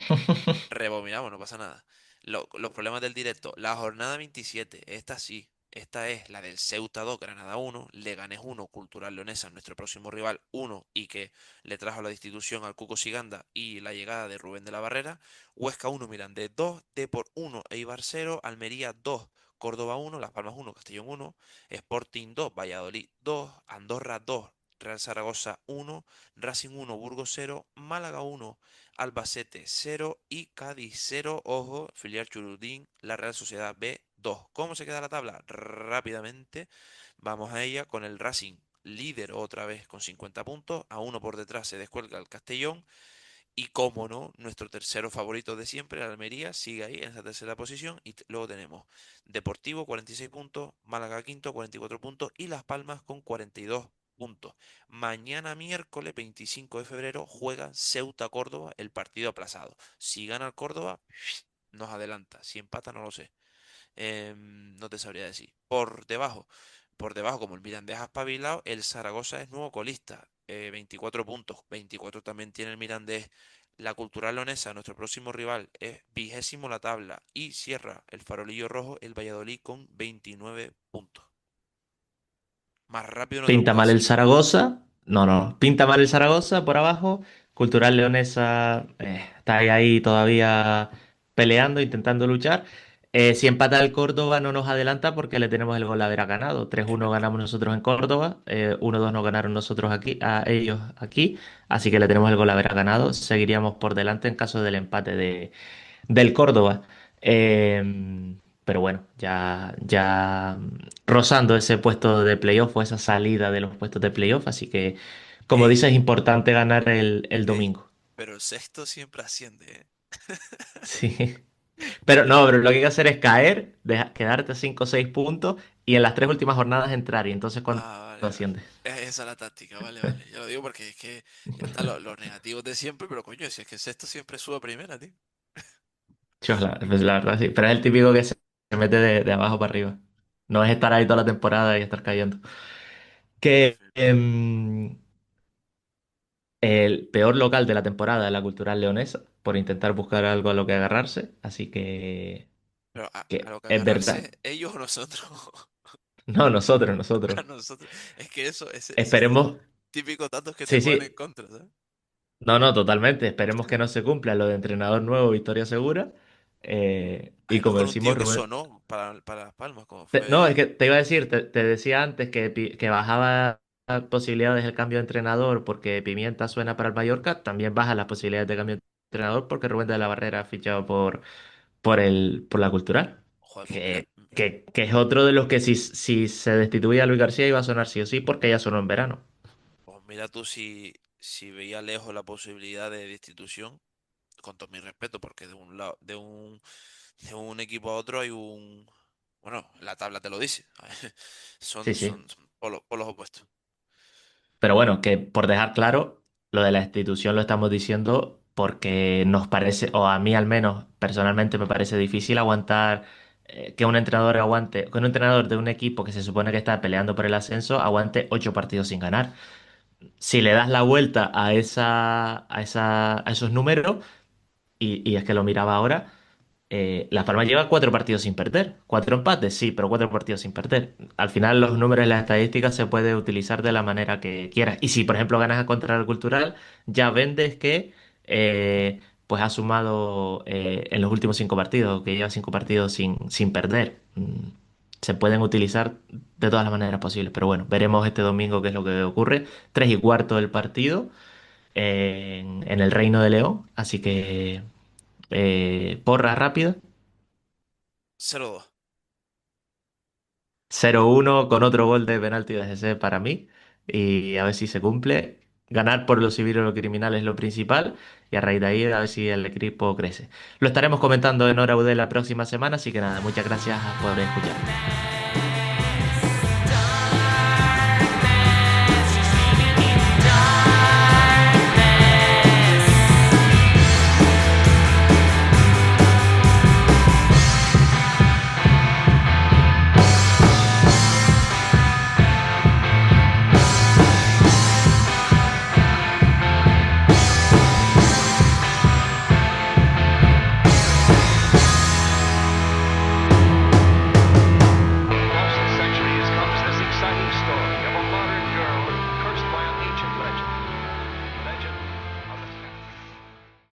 Rebobinamos, no pasa nada. Los problemas del directo. La jornada 27, esta sí. Esta es la del Ceuta 2, Granada 1, Leganés 1, Cultural Leonesa, nuestro próximo rival 1 y que le trajo la destitución al Cuco Siganda y la llegada de Rubén de la Barrera. Huesca 1, Mirandés 2, Depor 1, Eibar 0, Almería 2, Córdoba 1, Las Palmas 1, Castellón 1, Sporting 2, Valladolid 2, Andorra 2, Real Zaragoza 1, Racing 1, Burgos 0, Málaga 1, Albacete 0 y Cádiz 0. Ojo, filial Churudín, la Real Sociedad B 2. ¿Cómo se queda la tabla? Rápidamente vamos a ella con el Racing líder otra vez con 50 puntos. A uno por detrás se descuelga el Castellón. Y como no, nuestro tercero favorito de siempre, el Almería, sigue ahí en esa tercera posición. Y luego tenemos Deportivo 46 puntos, Málaga quinto 44 puntos y Las Palmas con 42 puntos. Mañana miércoles 25 de febrero juega Ceuta-Córdoba el partido aplazado. Si gana el Córdoba, nos adelanta. Si empata, no lo sé. No te sabría decir. Por debajo, como el Mirandés ha espabilado, el Zaragoza es nuevo colista, 24 puntos. 24 también tiene el Mirandés. La Cultural Leonesa, nuestro próximo rival, es 20º la tabla y cierra el farolillo rojo el Valladolid con 29 puntos. Más rápido no te lo Pinta puedo mal el decir. Zaragoza. No, no. Pinta mal el Zaragoza por abajo. Cultural Leonesa está ahí todavía peleando, intentando luchar. Si empata el Córdoba no nos adelanta porque le tenemos el gol haber ganado. Tres Es uno verdad. ganamos nosotros en Córdoba. 1-2 nos ganaron nosotros aquí, a ellos aquí. Así que le tenemos el gol haber ganado. Seguiríamos por delante en caso del empate del Córdoba. Pero bueno, ya rozando ese puesto de playoff o esa salida de los puestos de playoff. Así que, como Ey, dices, es importante ganar el ey, domingo. pero el sexto siempre asciende, ¿eh? Sí. Pero no, pero lo que hay que hacer es caer, quedarte 5 o 6 puntos y en las tres últimas jornadas entrar. Y entonces cuando Ah, vale, vale. asciendes. Esa es la táctica, vale, vale. Yo lo digo porque es que están los negativos de siempre, pero coño, si es que el sexto siempre sube a primera, tío. Chos, pues la verdad sí. Pero es el típico que se mete de abajo para arriba. No es estar ahí toda la temporada y estar cayendo. Que Perfecto. el peor local de la temporada es la Cultural Leonesa, por intentar buscar algo a lo que agarrarse. Así Pero a que lo que es verdad. agarrarse ellos o nosotros, No, nosotros. a nosotros. Es que eso, ese Esperemos. típico datos que te Sí, juegan en sí. contra, ¿sabes? No, no, totalmente. Esperemos que no se cumpla lo de entrenador nuevo, victoria segura. Y Además como con un tío decimos, que Rubén. sonó para Las Palmas, como No, es fue... que te iba a decir, te decía antes que bajaba las posibilidades del cambio de entrenador porque Pimienta suena para el Mallorca, también baja las posibilidades de cambio de entrenador porque Rubén de la Barrera ha fichado por la Cultural, Joder, pues mira, que es otro de los que si se destituía a Luis García iba a sonar sí o sí porque ya sonó en verano. pues mira tú si veía lejos la posibilidad de destitución, con todo mi respeto, porque de un lado, de un equipo a otro hay un... Bueno, la tabla te lo dice. Sí, Son, sí. son, son polos opuestos. Pero bueno, que por dejar claro, lo de la destitución lo estamos diciendo porque nos parece, o a mí al menos personalmente me parece difícil aguantar que un entrenador aguante, que un entrenador de un equipo que se supone que está peleando por el ascenso aguante 8 partidos sin ganar. Si le das la vuelta a esos números, y es que lo miraba ahora. Las Palmas lleva 4 partidos sin perder. 4 empates, sí, pero 4 partidos sin perder. Al final los números y las estadísticas se puede utilizar de la manera que quieras. Y si, por ejemplo, ganas a contra el Cultural, ya vendes que pues ha sumado en los últimos 5 partidos, que lleva 5 partidos sin perder. Se pueden utilizar de todas las maneras posibles. Pero bueno, veremos este domingo qué es lo que ocurre. 3:15 del partido en el Reino de León. Así que porra rápida. 0-2. 0-1 con otro gol de penalti de GC para mí. Y a ver si se cumple. Ganar por lo civil o lo criminal es lo principal. Y a raíz de ahí a ver si el equipo crece. Lo estaremos comentando en Hora UD la próxima semana. Así que nada, muchas gracias por escuchar.